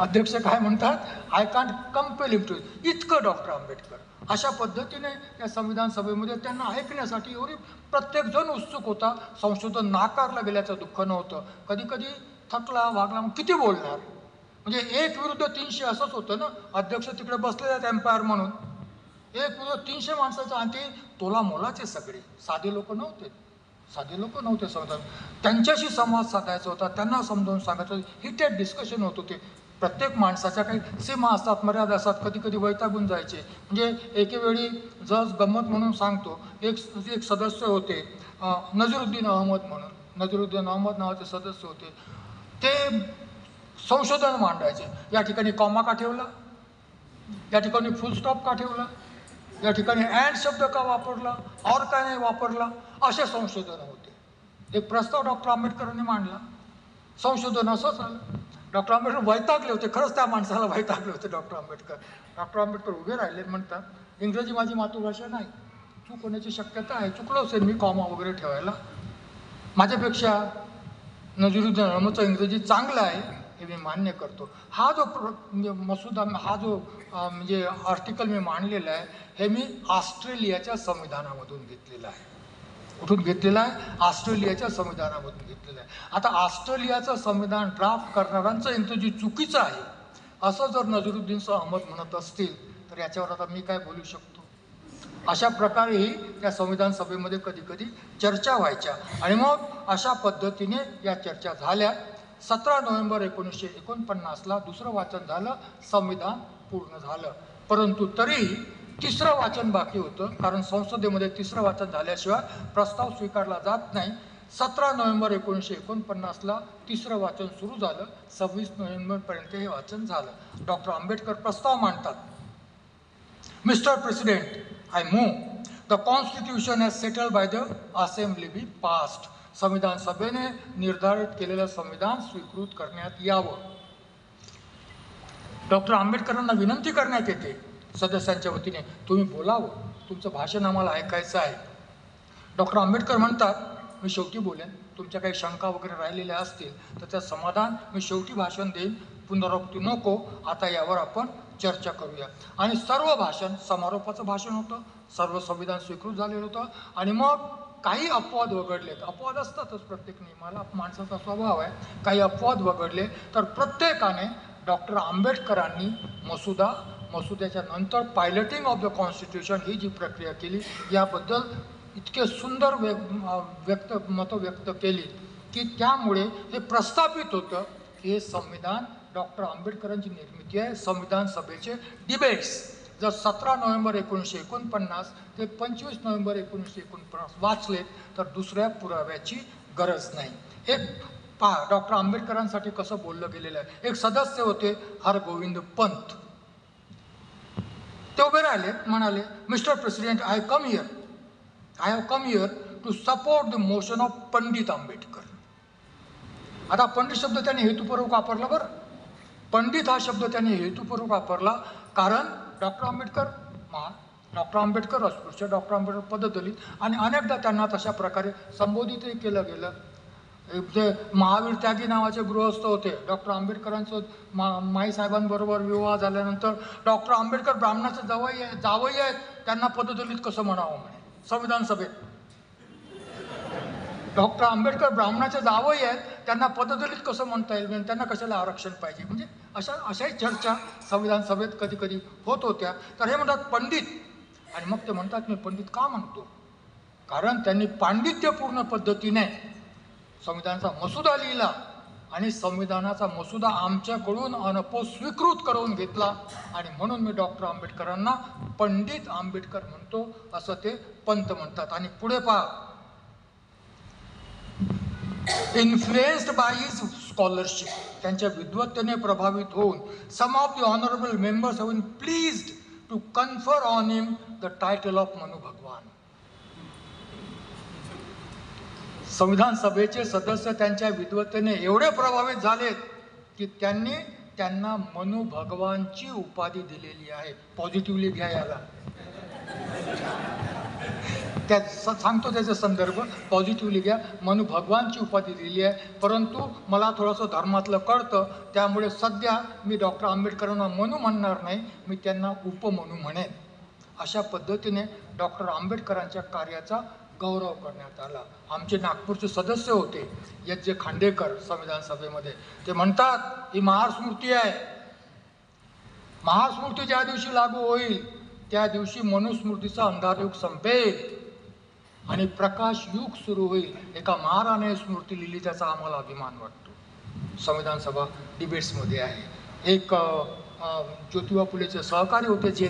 अध्यक्ष काय म्हणतात, I can't compel him to. इतकं डॉक्टर आंबेडकर अशा पद्धतीने या संविधान सभेमध्ये त्यांना ऐकण्यासाठी एवढी प्रत्येकजण उत्सुक होता. संशोधन नाकारलं गेल्याचं दुःख नव्हतं. कधी कधी थकला वागला मग किती बोलणार, म्हणजे 1 विरुद्ध 300 असंच होतं ना. अध्यक्ष तिकडे बसले आहेत एम्पायर म्हणून, 1 विरुद्ध 300 माणसाचं, आणि ते तोला मोलाचे सगळे साधे लोक नव्हते. संविधान त्यांच्याशी संवाद साधायचा होता, त्यांना समजावून सांगायचं होतं. हिटेड डिस्कशन होत होते. प्रत्येक माणसाच्या काही सीमा असतात, मर्यादा असतात, कधी कधी वैतागून जायचे. म्हणजे एकेवेळी जज गंमत म्हणून सांगतो, एक सदस्य होते नजीरुद्दीन अहमद म्हणून. नजीरुद्दीन अहमद नावाचे सदस्य होते. ते संशोधन मांडायचे. या ठिकाणी कॉमा का ठेवला, या ठिकाणी फुल स्टॉप का ठेवला, या ठिकाणी अँड शब्द का वापरला, और काय नाही वापरला, असे संशोधन होते. एक प्रस्ताव डॉक्टर आंबेडकरांनी मांडला. संशोधन असंच आलं. डॉक्टर आंबेडकर वैतागले होते, खरंच त्या माणसाला वैतागले होते डॉक्टर आंबेडकर उभे राहिले, म्हणतात, इंग्रजी माझी मातृभाषा नाही, चूक होण्याची शक्यता आहे, चुकलो असेल मी कॉमा वगैरे ठेवायला, माझ्यापेक्षा नजीरुद्दीन अहमदचं इंग्रजी चांगलं आहे हे मी मान्य करतो. हा जो मसुदा, हा जो म्हणजे आर्टिकल मी मांडलेला आहे, हे मी ऑस्ट्रेलियाच्या संविधानामधून घेतलेलं आहे. कुठून घेतलेलं आहे? ऑस्ट्रेलियाच्या संविधानामधून घेतलेलं आहे. आता ऑस्ट्रेलियाचं संविधान ड्राफ्ट करणाऱ्यांचं इंग्रजी चुकीचं आहे असं जर नजीरुद्दीन अहमद म्हणत असतील तर याच्यावर आता मी काय बोलू शकतो. अशा प्रकारेही त्या संविधान सभेमध्ये कधी कधी चर्चा व्हायच्या, आणि मग अशा पद्धतीने या चर्चा झाल्या. 17 नोव्हेंबर 1949ला दुसरं वाचन झालं, संविधान पूर्ण झालं. परंतु तरीही तिसरं वाचन बाकी होतं, कारण संसदेमध्ये तिसरं वाचन झाल्याशिवाय प्रस्ताव स्वीकारला जात नाही. 17 नोव्हेंबर 1949ला तिसरं वाचन सुरू झालं. 26 नोव्हेंबरपर्यंत हे वाचन झालं. डॉक्टर आंबेडकर प्रस्ताव मांडतात. Mister president, I move the constitution as settled by the assembly be passed. संविधान सभेने निर्धारित केलेलं संविधान स्वीकृत करण्यात यावं. डॉक्टर आंबेडकरांना विनंती करण्यात येते सदस्यांच्या वतीने, तुम्ही बोलावं, तुमचं भाषण आम्हाला ऐकायचं आहे. डॉक्टर आंबेडकर म्हणतात, मी शेवटी बोलेन, तुमच्या काही शंका वगैरे राहिलेल्या असतील तर त्या समाधान मी शेवटी भाषण देईन, पुनरावृत्ती नको. आता यावर आपण चर्चा करूया. आणि सर्व भाषण समारोपाचं भाषण होतं, सर्व संविधान स्वीकृत झालेलं होतं. आणि मग काही अपवाद वगळलेत, अपवाद असतातच प्रत्येक नियमाला, माणसाचा स्वभाव आहे, काही अपवाद वगळले तर प्रत्येकाने डॉक्टर आंबेडकरांनी मसुद्याच्या नंतर पायलटिंग ऑफ द कॉन्स्टिट्यूशन ही जी प्रक्रिया केली, याबद्दल इतके सुंदर मतं व्यक्त केली की त्यामुळे हे प्रस्थापित होतं की हे संविधान डॉक्टर आंबेडकरांची निर्मिती आहे. संविधान सभेचे डिबेट्स जर 17 नोव्हेंबर 1949 ते 25 नोव्हेंबर 1949 वाचले तर दुसऱ्या पुराव्याची गरज नाही. एक पहा डॉक्टर आंबेडकरांसाठी कसं बोललं गेलेलं आहे. एक सदस्य होते हरगोविंद पंत, ते उभे राहिले, म्हणाले, mister president, I have come here to support the motion of Pandit Ambedkar. आता पंडित शब्द त्यांनी हेतुपूर्वक वापरला बरं. पंडित हा शब्द त्यांनी हेतुपूर्वक वापरला, कारण डॉक्टर आंबेडकर अस्पृश्य, डॉक्टर आंबेडकर पददलित, आणि अनेकदा त्यांना तशा प्रकारे संबोधितही केलं गेलं. जे महावीर त्यागी नावाचे गृहस्थ होते, डॉक्टर आंबेडकरांचं माईसाहेबांबरोबर विवाह झाल्यानंतर डॉक्टर आंबेडकर ब्राह्मणाचे जावई आहेत, त्यांना पददलित कसं म्हणावं म्हणे संविधान सभेत. डॉक्टर आंबेडकर ब्राह्मणाचे जावई आहेत, त्यांना पददलित कसं म्हणता येईल, त्यांना कशाला आरक्षण पाहिजे, म्हणजे अशाही चर्चा संविधान सभेत कधी कधी होत होत्या. तर हे म्हणतात पंडित, आणि मग ते म्हणतात मी पंडित का म्हणतो, कारण त्यांनी पांडित्यपूर्ण पद्धतीने संविधानाचा मसुदा लिहिला, आणि संविधानाचा मसुदा आमच्याकडून अनपोस स्वीकृत करून घेतला, आणि म्हणून मी डॉक्टर आंबेडकरांना पंडित आंबेडकर म्हणतो असं ते पंत म्हणतात. आणि पुढे पहा, इन्फ्लुएन्स्ड बाय हिज स्कॉलरशिप, त्यांच्या विद्वत्तेने प्रभावित होऊन some of the honourable members have been pleased to confer on him the title of Manu Bhagwan. संविधान सभेचे सदस्य त्यांच्या विद्वत्तेने एवढे प्रभावित झालेत की त्यांनी त्यांना मनु भगवानची उपाधी दिलेली आहे. पॉझिटिव्हली घ्या याला, त्या सांगतो त्याचा संदर्भ, पॉझिटिव्हली घ्या. मनु भगवानची उपाधी दिली आहे. परंतु मला थोडंसं धर्मातलं कळतं, त्यामुळे सध्या मी डॉक्टर आंबेडकरांना मनु म्हणणार नाही, मी त्यांना उपमनु म्हणेन. अशा पद्धतीने डॉक्टर आंबेडकरांच्या कार्याचा गौरव करण्यात आला. आमचे नागपूरचे सदस्य होते एच जे खांडेकर संविधान सभेमध्ये, ते म्हणतात ही महास्मृती आहे. महास्मृती ज्या दिवशी लागू होईल त्या दिवशी मनुस्मृतीचा अंधारयुग संपेल आणि प्रकाश युग सुरू होईल. एका महाराने स्मृती लिहिली, त्याचा आम्हाला अभिमान वाटतो. संविधान सभा डिबेट्समध्ये आहे. एक ज्योतिबा फुलेचे सहकारी होते जे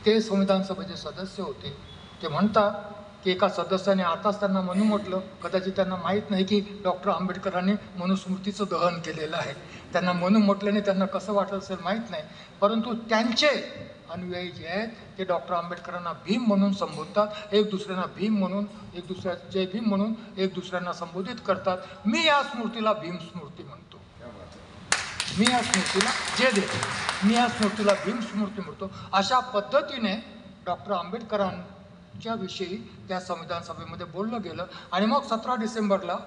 ते संविधान सभेचे सदस्य होते. ते म्हणतात की एका सदस्याने आताच त्यांना मनु म्हटलं. कदाचित त्यांना माहीत नाही की डॉक्टर आंबेडकरांनी मनुस्मृतीचं दहन केलेलं आहे. त्यांना मनु म्हटल्याने त्यांना कसं वाटत असेल माहीत नाही, परंतु त्यांचे अनुयायी जे आहेत ते डॉक्टर आंबेडकरांना भीम म्हणून संबोधतात. एक दुसऱ्यांना भीम म्हणून, एक दुसऱ्या जय भीम म्हणून एक दुसऱ्यांना संबोधित करतात. मी या स्मृतीला भीम स्मृती म्हणतो. मी या स्मृतीला मी या स्मृतीला भीम स्मृती म्हणतो. अशा पद्धतीने डॉक्टर आंबेडकरांच्या विषयी त्या संविधान सभेमध्ये बोललं गेलं. आणि मग 17 डिसेंबरला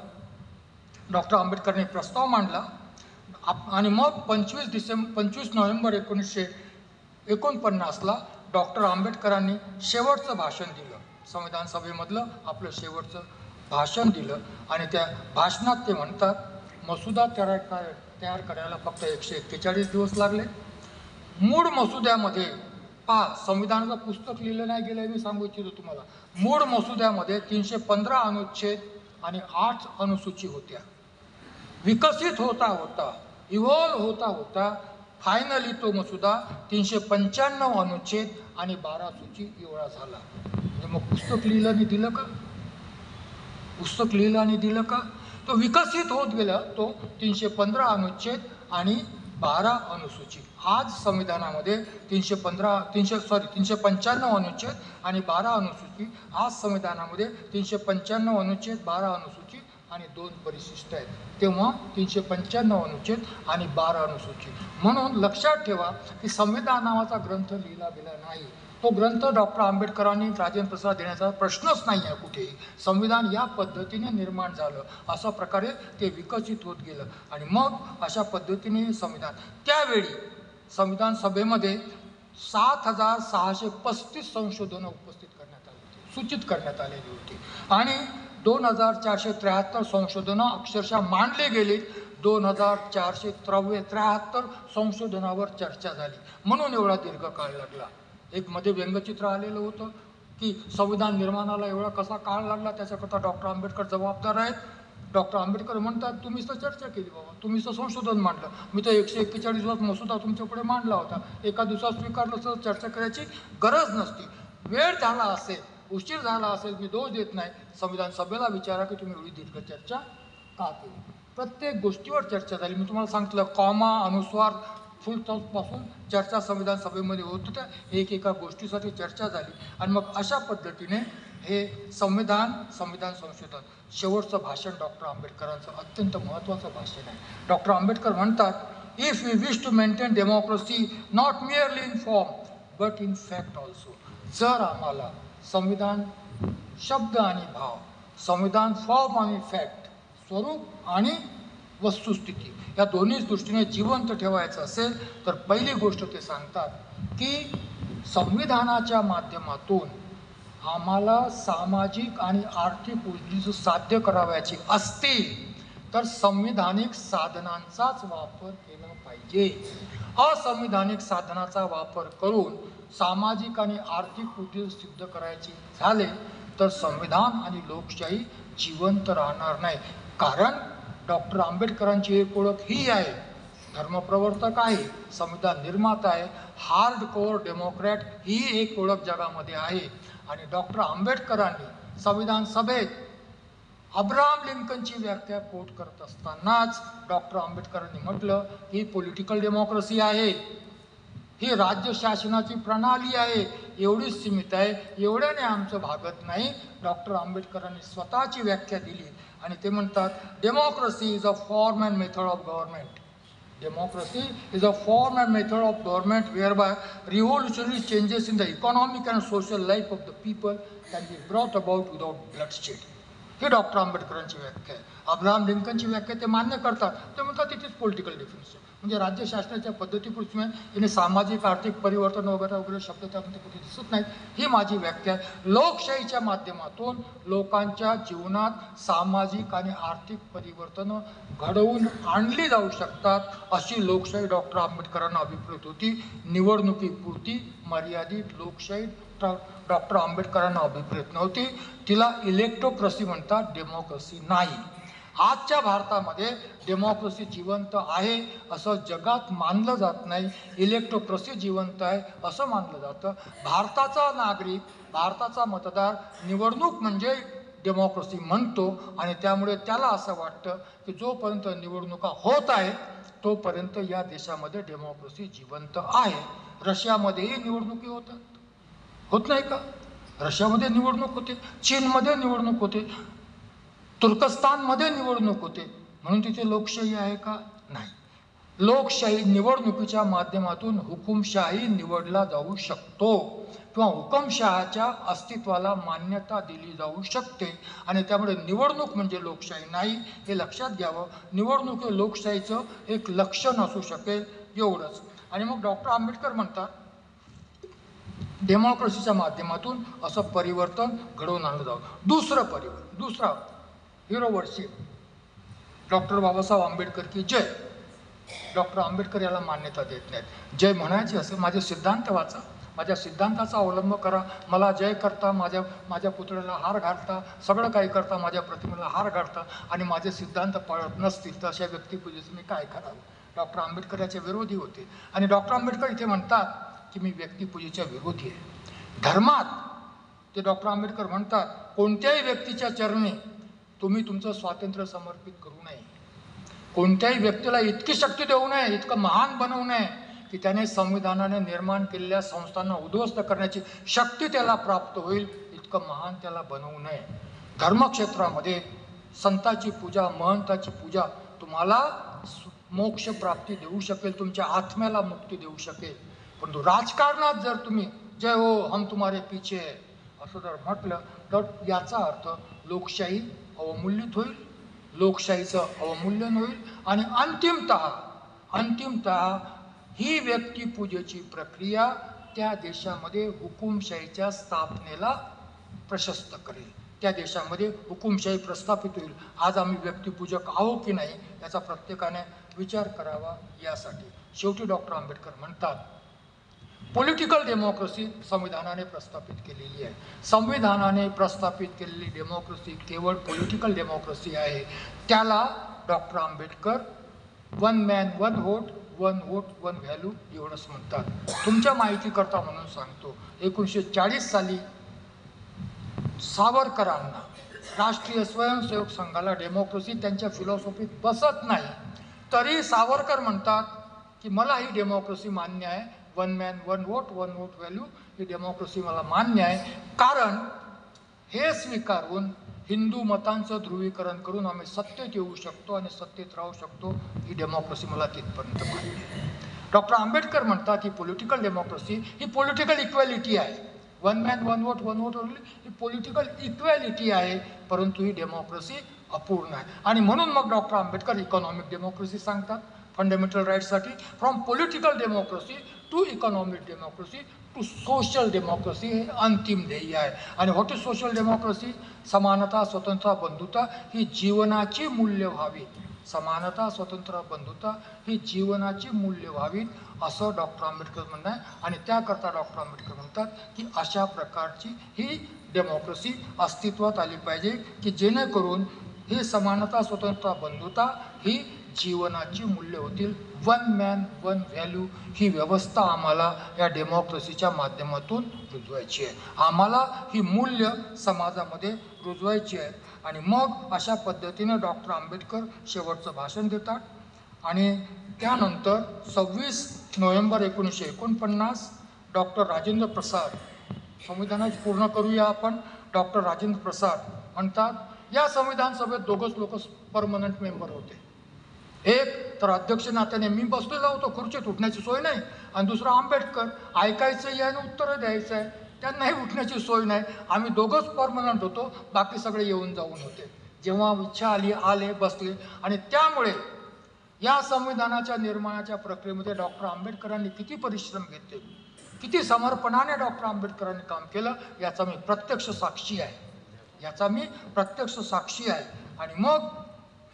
डॉक्टर आंबेडकरांनी प्रस्ताव मांडला आणि मग 25 नोव्हेंबर 1949ला डॉक्टर आंबेडकरांनी शेवटचं भाषण दिलं. संविधान सभेमधलं आपलं शेवटचं भाषण दिलं आणि त्या भाषणात ते म्हणतात मसुदा तयार करायला फक्त 141 दिवस लागले. मूळ मसुद्यामध्ये संविधानाचं पुस्तक लिहिलं नाही गेलं, मी सांगू इच्छितो तुम्हाला. मूळ मसुद्यामध्ये 315 अनुच्छेद आणि 8 अनुसूची होत्या. विकसित होता होता, इव्हॉल्व होता होता फायनली तो मसुदा 395 अनुच्छेद आणि 12 सूची एवढा झाला. म्हणजे मग पुस्तक लिहिलं आणि दिलं का? पुस्तक लिहिलं आणि दिलं का? तो विकसित होत गेला. तो 315 अनुच्छेद आणि 12 अनुसूची. आज संविधानामध्ये 395 अनुच्छेद आणि 12 अनुसूची. आज संविधानामध्ये 395 अनुच्छेद, 12 अनुसूची आणि 2 परिशिष्ट आहेत. तेव्हा 395 अनुच्छेद आणि 12 अनुसूची. म्हणून लक्षात ठेवा की संविधान नावाचा ग्रंथ लिहिला गेला नाही. तो ग्रंथ डॉक्टर आंबेडकरांनी राजेंद्र प्रसाद देण्याचा प्रश्नच नाही आहे कुठेही. संविधान या पद्धतीने निर्माण झालं, अशा प्रकारे ते विकसित होत गेलं. आणि मग अशा पद्धतीने संविधान, त्यावेळी संविधान सभेमध्ये 7,635 संशोधनं उपस्थित करण्यात आली होती, सूचित करण्यात आलेली होती. आणि 2,473 संशोधनं अक्षरशः मांडले गेली. 2,473 संशोधनावर चर्चा झाली. म्हणून एवढा दीर्घ काळ लागला. एक मध्ये व्यंगचित्र आलेलं होतं की संविधान निर्माणाला एवढा कसा काळ लागला, त्याच्याकरता डॉक्टर आंबेडकर जबाबदार आहेत. डॉक्टर आंबेडकर म्हणतात तुम्हीच तर चर्चा केली बाबा, तुम्हीच तर संशोधन मांडलं. मी तर 141 दिवस मसुदा तुमच्यापुढे मांडला होता. एका दिवसात स्वीकारलं तर चर्चा करायची गरज नसती. वेळ झाला असेल, उशीर झाला असेल, मी दोष देत नाही. संविधान सभेला विचारा की तुम्ही एवढी दीर्घ चर्चा का केली. प्रत्येक गोष्टीवर चर्चा झाली. मी तुम्हाला सांगितलं कॉमा, अनुस्वार, फुल स्टॉपपासून चर्चा संविधान सभेमध्ये होत होत्या. एका गोष्टीसाठी चर्चा झाली. आणि मग अशा पद्धतीने हे संविधान संशोधन शेवटचं भाषण डॉक्टर आंबेडकरांचं अत्यंत महत्त्वाचं भाषण आहे. डॉक्टर आंबेडकर म्हणतात, if we wish to maintain democracy not merely in form but in fact also. जर आम्हाला संविधान शब्द आणि भाव, संविधान फॉर्म आणि फॅक्ट, स्वरूप आणि वस्तुस्थिती या दोन्ही दृष्टीने जिवंत ठेवायचं असेल तर पहिली गोष्ट ते सांगतात की संविधानाच्या माध्यमातून आम्हाला सामाजिक आणि आर्थिक उद्दिष्ट साध्य करावयाची असतील तर संविधानिक साधनांचाच वापर केला पाहिजे. असंविधानिक साधनाचा वापर करून सामाजिक आणि आर्थिक उद्दिष्ट सिद्ध करायचे झाले तर संविधान आणि लोकशाही जिवंत राहणार नाही. कारण डॉक्टर आंबेडकरांची एक ओळख ही आहे, धर्मप्रवर्तक आहे, संविधान निर्माता आहे, हार्ड कोर डेमोक्रॅट ही एक ओळख जगामध्ये आहे. आणि डॉक्टर आंबेडकरांनी संविधान सभेत अब्राहम लिंकनची व्याख्या कोट करत असतानाच डॉक्टर आंबेडकरांनी म्हटलं ही पॉलिटिकल डेमोक्रेसी आहे, ही राज्य शासनाची प्रणाली आहे, एवढीच सीमित आहे, एवढ्याने आमचं भागत नाही. डॉक्टर आंबेडकरांनी स्वतःची व्याख्या दिली आणि ते म्हणतात democracy is a form and method of government. Democracy is a form and method of government whereby revolutionary changes in the economic and social life of the people can be brought about without bloodshed. हे डॉक्टर आंबेडकरांची व्याख्या आहे. अब्राहम लिंकनची व्याख्या ते मान्य करतात. ते म्हणतात इट इज पॉलिटिकल डिफरन्स. म्हणजे राज्य शासनाच्या पद्धतीपुरती याने सामाजिक आर्थिक परिवर्तन वगैरे वगैरे शब्द त्यामध्ये कुठे दिसत नाहीत. ही माझी व्याख्या आहे. लोकशाहीच्या माध्यमातून लोकांच्या जीवनात सामाजिक आणि आर्थिक परिवर्तनं घडवून आणली जाऊ शकतात अशी लोकशाही डॉक्टर आंबेडकरांना अभिप्रेत होती. निवडणुकीपुरती मर्यादित लोकशाही डॉक्टर आंबेडकरांना अभिप्रेत नव्हती. तिला इलेक्ट्रोक्रसी म्हणतात, डेमोक्रेसी नाही. आजच्या भारतामध्ये डेमोक्रेसी जिवंत आहे असं जगात मानलं जात नाही. इलेक्ट्रोक्रसी जिवंत आहे असं मानलं जातं. भारताचा नागरिक, भारताचा मतदार निवडणूक म्हणजे डेमोक्रेसी म्हणतो आणि त्यामुळे त्याला असं वाटतं की जोपर्यंत निवडणुका होत आहेत तोपर्यंत या देशामध्ये डेमोक्रेसी जिवंत आहे. रशियामध्येही निवडणुकी होतात, होत नाही का? रशियामध्ये निवडणूक होते, चीनमध्ये निवडणूक होते, तुर्कस्तानमध्ये निवडणूक होते. म्हणून तिथे लोकशाही आहे का? नाही. लोकशाही निवडणुकीच्या माध्यमातून हुकुमशाही निवडला जाऊ शकतो किंवा हुकुमशहाच्या अस्तित्वाला मान्यता दिली जाऊ शकते आणि त्यामुळे निवडणूक म्हणजे लोकशाही नाही हे लक्षात घ्यावं. निवडणूक हे लोकशाहीचं एक लक्षण असू शकेल, एवढंच. आणि मग डॉक्टर आंबेडकर म्हणतात डेमोक्रेसीच्या माध्यमातून असं परिवर्तन घडवून आणलं जावं. दुसरा hero worship, doctor Babasaheb Ambedkar की जय. डॉक्टर आंबेडकर याला मान्यता देत नाहीत. जय म्हणायची असेल माझे सिद्धांत वाचा, माझ्या सिद्धांताचा अवलंब करा, मला जय करता, माझ्या पुतळ्याला हार घालता, सगळं काही करता, माझ्या प्रतिमेला हार घालता आणि माझे सिद्धांत पाळत नसतील तर अशा व्यक्तिपूजेचं मी काय करावं. डॉक्टर आंबेडकर याचे विरोधी होते आणि डॉक्टर आंबेडकर इथे म्हणतात की मी व्यक्तिपूजेच्या विरोधी आहे. धर्मात ते डॉक्टर आंबेडकर म्हणतात कोणत्याही व्यक्तीच्या चरणी तुम्ही तुमचं स्वातंत्र्य समर्पित करू नये. कोणत्याही व्यक्तीला इतकी शक्ती देऊ नये, इतकं महान बनवू नये की त्याने संविधानाने निर्माण केलेल्या संस्थांना उद्ध्वस्त करण्याची शक्ती त्याला प्राप्त होईल, इतकं महान त्याला बनवू नये. धर्मक्षेत्रामध्ये संताची पूजा, महंताची पूजा तुम्हाला मोक्ष प्राप्ती देऊ शकेल, तुमच्या आत्म्याला मुक्ती देऊ शकेल. परंतु राजकारणात जर तुम्ही जय हो हम तुम्हारे पीछे है असं जर म्हटलं तर याचा अर्थ लोकशाही अवमूल्यित होईल, लोकशाहीचं अवमूल्यन होईल आणि अंतिमतः ही व्यक्तिपूजेची प्रक्रिया त्या देशामध्ये हुकुमशाहीच्या स्थापनेला प्रशस्त करेल. त्या देशामध्ये हुकुमशाही प्रस्थापित होईल. आज आम्ही व्यक्तिपूजक आहो की नाही याचा प्रत्येकाने विचार करावा. यासाठी शेवटी डॉक्टर आंबेडकर म्हणतात पॉलिटिकल डेमोक्रेसी संविधानाने प्रस्थापित केलेली आहे. संविधानाने प्रस्थापित केलेली डेमोक्रेसी केवळ पॉलिटिकल डेमोक्रेसी आहे. त्याला doctor Ambedkar one man one vote, one vote one value एवढंच म्हणतात. तुमच्या माहितीकरता म्हणून सांगतो 1940 साली सावरकरांना, राष्ट्रीय स्वयंसेवक संघाला डेमोक्रेसी त्यांच्या फिलॉसॉफीत बसत नाही, तरी सावरकर म्हणतात की मला ही डेमोक्रेसी मान्य आहे, one man one vote one vote value ही डेमोक्रेसी मला मान्य आहे. कारण हे स्वीकारून हिंदू मतांचं ध्रुवीकरण करून आम्ही सत्तेत येऊ शकतो आणि सत्तेत राहू शकतो. ही डेमोक्रेसी मला तिथपर्यंत मान्य आहे. डॉक्टर आंबेडकर म्हणतात की पॉलिटिकल डेमोक्रेसी ही पॉलिटिकल इक्वॅलिटी आहे. वन मॅन वन व्होट ही पॉलिटिकल इक्वॅलिटी आहे, परंतु ही डेमोक्रेसी अपूर्ण आहे. आणि म्हणून मग डॉक्टर आंबेडकर इकॉनॉमिक डेमोक्रेसी सांगतात फंडामेंटल राईट्ससाठी. From political democracy to economic democracy to social democracy हे अंतिम ध्येय आहे. आणि व्हॉट इज सोशल डेमोक्रेसी? समानता, स्वतंत्रता, बंधुता ही जीवनाची मूल्य व्हावी. समानता, स्वतंत्र, बंधुता ही जीवनाची मूल्य व्हावीत असं डॉक्टर आंबेडकर म्हणणं आहे. आणि त्याकरता डॉक्टर आंबेडकर म्हणतात की अशा प्रकारची ही डेमोक्रेसी अस्तित्वात आली पाहिजे की जेणेकरून ही समानता, स्वतंत्रता, बंधुता ही जीवनाची मूल्य होतील. वन मॅन वन व्हॅल्यू ही व्यवस्था आम्हाला या डेमोक्रेसीच्या माध्यमातून रुजवायची आहे. आम्हाला ही मूल्य समाजामध्ये रुजवायची आहे. आणि मग अशा पद्धतीने डॉक्टर आंबेडकर शेवटचं भाषण देतात. आणि त्यानंतर 26 नोव्हेंबर 1949 डॉक्टर राजेंद्र प्रसाद, संविधानाची पूर्ण करूया आपण. डॉक्टर राजेंद्र प्रसाद म्हणतात, या संविधान सभेत दोघंच लोक परमनंट मेंबर होते. एक तर अध्यक्ष नात्याने मी बसलेला होतो, खुर्चीत उठण्याची सोय नाही, आणि दुसरा आंबेडकर, ऐकायचंही आहे आणि उत्तरं द्यायचं आहे, त्यांनाही उठण्याची सोय नाही. आम्ही दोघंच परमनंट होतो, बाकी सगळे येऊन जाऊन होते. जेव्हा इच्छा आली आले, बसले. आणि त्यामुळे या संविधानाच्या निर्माणाच्या प्रक्रियेमध्ये डॉक्टर आंबेडकरांनी किती परिश्रम घेतले, किती समर्पणाने डॉक्टर आंबेडकरांनी काम केलं, याचा मी प्रत्यक्ष साक्षी आहे. आणि मग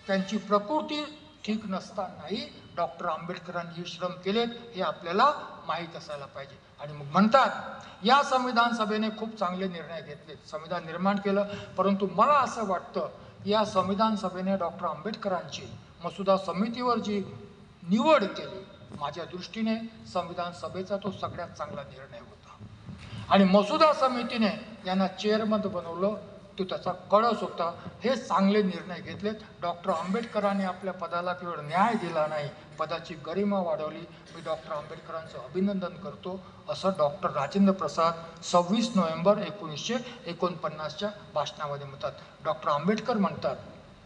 त्यांची प्रकृती ठीक नसतानाही डॉक्टर आंबेडकरांनी हे श्रम केलेत हे आपल्याला माहीत असायला पाहिजे. आणि मग म्हणतात, या संविधान सभेने खूप चांगले निर्णय घेतले, संविधान निर्माण केलं. परंतु मला असं वाटतं या संविधान सभेने डॉक्टर आंबेडकरांची मसुदा समितीवर जी निवड केली, माझ्या दृष्टीने संविधान सभेचा तो सगळ्यात चांगला निर्णय होता. आणि मसुदा समितीने यांना चेअरमन बनवलं, तो त्याचा कळस होता. हे चांगले निर्णय घेतलेत. डॉक्टर आंबेडकरांनी आपल्या पदाला केवळ न्याय दिला नाही, पदाची गरिमा वाढवली. मी डॉक्टर आंबेडकरांचं अभिनंदन करतो, असं डॉक्टर राजेंद्र प्रसाद 26 नोव्हेंबर 1949च्या भाषणामध्ये म्हणतात. डॉक्टर आंबेडकर म्हणतात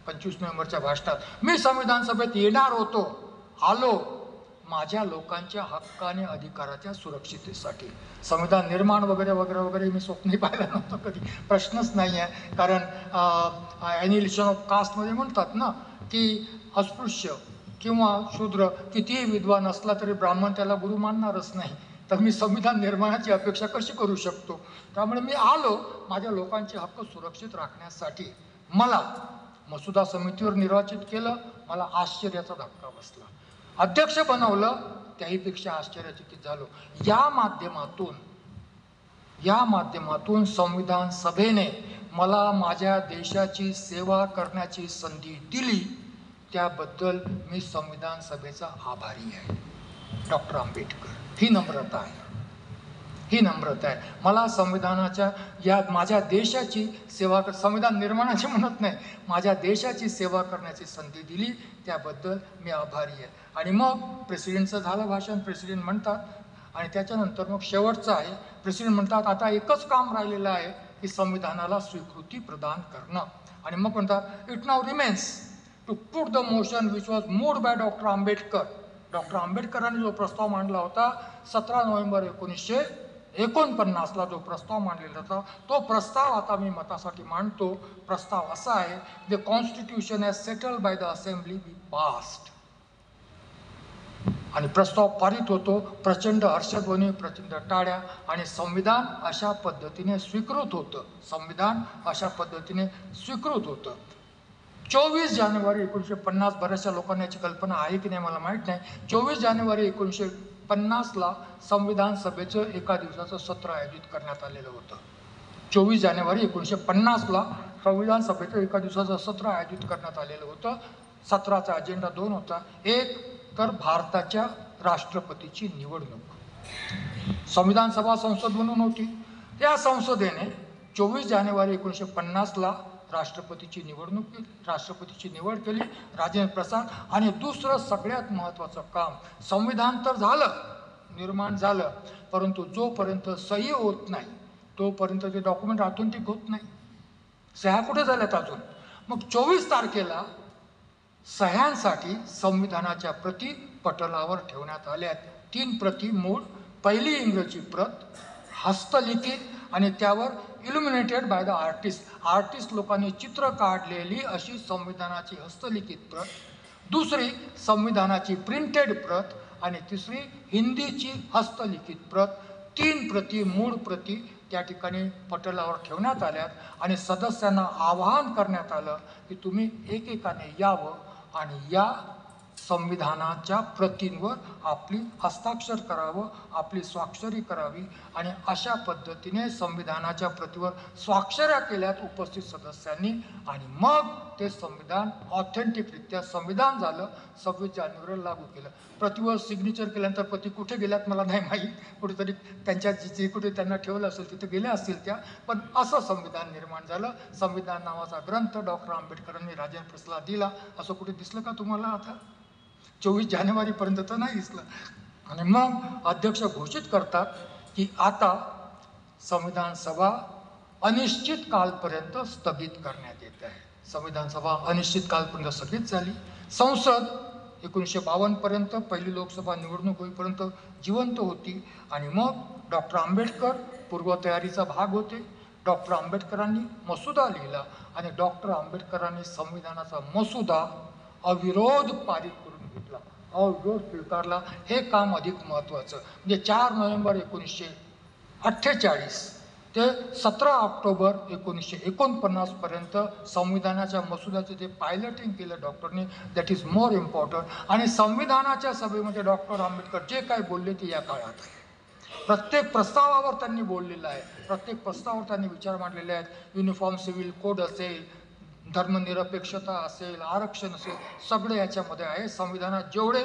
25 नोव्हेंबरच्या भाषणात, मी संविधान सभेत येणार होतो, आलो माझ्या लोकांच्या हक्क आणि अधिकाराच्या सुरक्षिततेसाठी. संविधान निर्माण वगैरे वगैरे वगैरे मी स्वप्नही पाहिलं नव्हतं कधी, प्रश्नच नाही आहे. कारण ॲनिलिशन ऑफ कास्टमध्ये म्हणतात ना की अस्पृश्य किंवा शूद्र कितीही विद्वान असला तरी ब्राह्मण त्याला गुरु मानणारच नाही. तर मी संविधान निर्माणाची अपेक्षा कशी करू शकतो? त्यामुळे मी आलो माझ्या लोकांचे हक्क सुरक्षित राखण्यासाठी. मला मसुदा समितीवर निर्वाचित केलं, मला आश्चर्याचा धक्का बसला. अध्यक्ष बनवलं, त्याहीपेक्षा आश्चर्यचकित झालो. या माध्यमातून संविधान सभेने मला माझ्या देशाची सेवा करण्याची संधी दिली, त्याबद्दल मी संविधान सभेचा आभारी आहे. डॉक्टर आंबेडकर, ही नम्रता आहे. मला संविधानाच्या या माझ्या देशाची सेवा संविधान निर्माणाची म्हणत नाही, माझ्या देशाची सेवा करण्याची संधी दिली, त्याबद्दल मी आभारी आहे. आणि मग प्रेसिडेंटचं झालं भाषण. प्रेसिडेंट म्हणतात, आणि त्याच्यानंतर मग शेवटचं आहे. प्रेसिडेंट म्हणतात, आता एकच काम राहिलेलं आहे की संविधानाला स्वीकृती प्रदान करणं. आणि मग म्हणतात, it now remains to put the motion which was moved by doctor Ambedkar. Doctor आंबेडकरांनी जो प्रस्ताव मांडला होता 17 नोव्हेंबर 1949ला जो प्रस्ताव मांडलेला होता, तो प्रस्ताव आता मी मतासाठी मांडतो. प्रस्ताव असा आहे, the constitution as settled by the assembly be passed. आणि प्रस्ताव पारित होतो. प्रचंड हर्षध्वनी, प्रचंड टाळ्या. आणि संविधान अशा पद्धतीने स्वीकृत होतं. 24 जानेवारी 1950, बऱ्याचशा लोकांना याची कल्पना आहे की नाही मला माहीत नाही. 24 जानेवारी 1950ला संविधान सभेचं एका दिवसाचं सत्र आयोजित करण्यात आलेलं होतं. 24 जानेवारी 1950ला संविधान सभेचं एका दिवसाचं सत्र आयोजित करण्यात आलेलं होतं. सत्राचा अजेंडा 2 होता. एक तर भारताच्या राष्ट्रपतीची निवडणूक. संविधान सभा संसद म्हणून होती. त्या संसदेने 24 जानेवारी 1950ला राष्ट्रपतीची निवड केली, राजेंद्र प्रसाद. आणि दुसरं सगळ्यात महत्त्वाचं काम, संविधान तर झालं, निर्माण झालं, परंतु जोपर्यंत सही होत नाही तोपर्यंत ते डॉक्युमेंट ऑथेंटिक होत नाही. सह्या कुठे झाल्यात अजून? मग 24 तारखेला सह्यांसाठी संविधानाच्या प्रती पटलावर ठेवण्यात आल्या. 3 प्रती मूळ, पहिली इंग्रजी प्रत, हस्तलिखित, आणि त्यावर इल्युमिनेटेड बाय द आर्टिस्ट लोकांनी चित्र काढलेली अशी संविधानाची हस्तलिखित प्रत, दुसरी संविधानाची प्रिंटेड प्रत, आणि तिसरी हिंदीची हस्तलिखित प्रत. 3 प्रती, मूळ प्रती त्या ठिकाणी पटलावर ठेवण्यात आल्यात. आणि सदस्यांना आवाहन करण्यात आलं की तुम्ही एकेकाने यावं आणि या संविधानाच्या प्रतींवर आपली हस्ताक्षर करावं, आपली स्वाक्षरी करावी आणि अशा पद्धतीने संविधानाच्या प्रतीवर स्वाक्षऱ्या केल्यात उपस्थित सदस्यांनी आणि मग ते संविधान ऑथेंटिकरित्या संविधान झालं. 26 जानेवारीला लागू केलं. प्रतीवर सिग्नेचर केल्यानंतर प्रती कुठे गेल्यात मला नाही माहीत, कुठेतरी त्यांच्या जे कुठे त्यांना ठेवलं असेल तिथे गेल्या असतील त्या, पण असं संविधान निर्माण झालं. संविधान नावाचा ग्रंथ डॉक्टर आंबेडकरांनी राजेंद्र प्रसादला दिला. असं कुठे दिसलं का तुम्हाला? आता 24 जानेवारीपर्यंत तर नाही दिसलं. आणि मग अध्यक्ष घोषित करतात की आता संविधान सभा अनिश्चित कालपर्यंत स्थगित करण्यात येत आहे. संविधान सभा अनिश्चित कालपर्यंत स्थगित झाली. संसद 1952 पर्यंत पहिली लोकसभा निवडणूक होईपर्यंत जिवंत होती आणि मग डॉक्टर आंबेडकर पूर्वतयारीचा भाग होते. डॉक्टर आंबेडकरांनी मसुदा लिहिला आणि डॉक्टर आंबेडकरांनी संविधानाचा मसुदा अविरोध पारित करून घेतला, अविरोध स्वीकारला. हे काम अधिक महत्त्वाचं. म्हणजे 4 नोव्हेंबर 1948 ते 17 ऑक्टोबर 1949 पर्यंत संविधानाच्या मसुद्याचे जे पायलटिंग केलं डॉक्टरने, दॅट इज मोर इम्पॉर्टंट. आणि संविधानाच्या सभेमध्ये डॉक्टर आंबेडकर जे काही बोलले ते या काळात प्रत्येक प्रस्तावावर त्यांनी बोललेलं आहे. प्रत्येक प्रस्तावावर त्यांनी विचार मांडलेले आहेत. युनिफॉर्म सिव्हिल कोड असेल, धर्मनिरपेक्षता असेल, आरक्षण असेल, सगळे याच्यामध्ये आहे. संविधानात जेवढे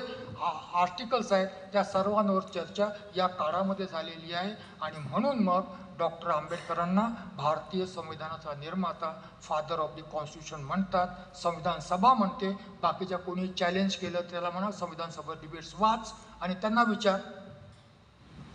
आर्टिकल्स आहेत त्या सर्वांवर चर्चा या काळामध्ये झालेली आहे. आणि म्हणून मग डॉक्टर आंबेडकरांना भारतीय संविधानाचा निर्माता, फादर ऑफ द कॉन्स्टिट्यूशन म्हणतात. संविधान सभा म्हणते. बाकीच्या कोणी चॅलेंज केलं त्याला म्हणा संविधान सभा डिबेट्स वाच आणि त्यांना विचार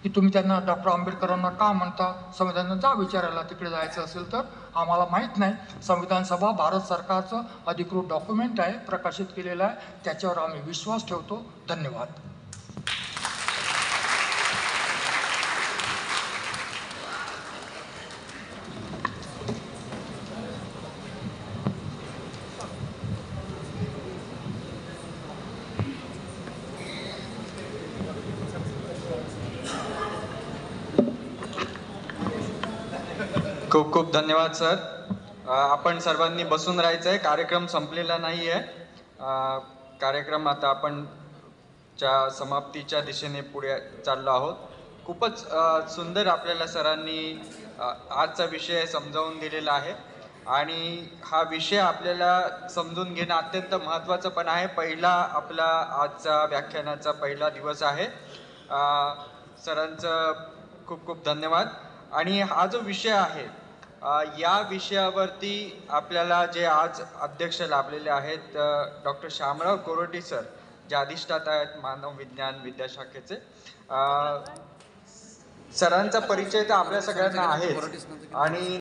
की तुम्ही त्यांना डॉक्टर आंबेडकरांना का म्हणता, संविधानात जा विचारायला तिकडे जायचं असेल तर. आम्हाला माहीत नाही. संविधान सभा भारत सरकारचं अधिकृत डॉक्युमेंट आहे, प्रकाशित केलेलं आहे. त्याच्यावर आम्ही विश्वास ठेवतो. धन्यवाद. खूप खूप धन्यवाद सर. आपण सर्वांनी बसून राहायचं आहे. कार्यक्रम संपलेला नाही आहे. कार्यक्रम आता आपण समाप्तीच्या दिशेने पुढे चाललो आहोत. खूपच सुंदर आपल्याला सरांनी आजचा विषय समजावून दिलेला आहे आणि हा विषय आपल्याला समजून घेणं अत्यंत महत्त्वाचं पण आहे. पहिला आपला आजचा व्याख्यानाचा पहिला दिवस आहे. सरांचं खूप खूप धन्यवाद. आणि हा जो विषय आहे या विषयावरती आपल्याला जे आज अध्यक्ष लाभलेले आहेत डॉक्टर श्यामराव कोरोटी सर, जे अधिष्ठाता आहेत मानव विज्ञान विद्याशाखेचे. सरांचा परिचय तर आपल्या सगळ्यांना आहे आणि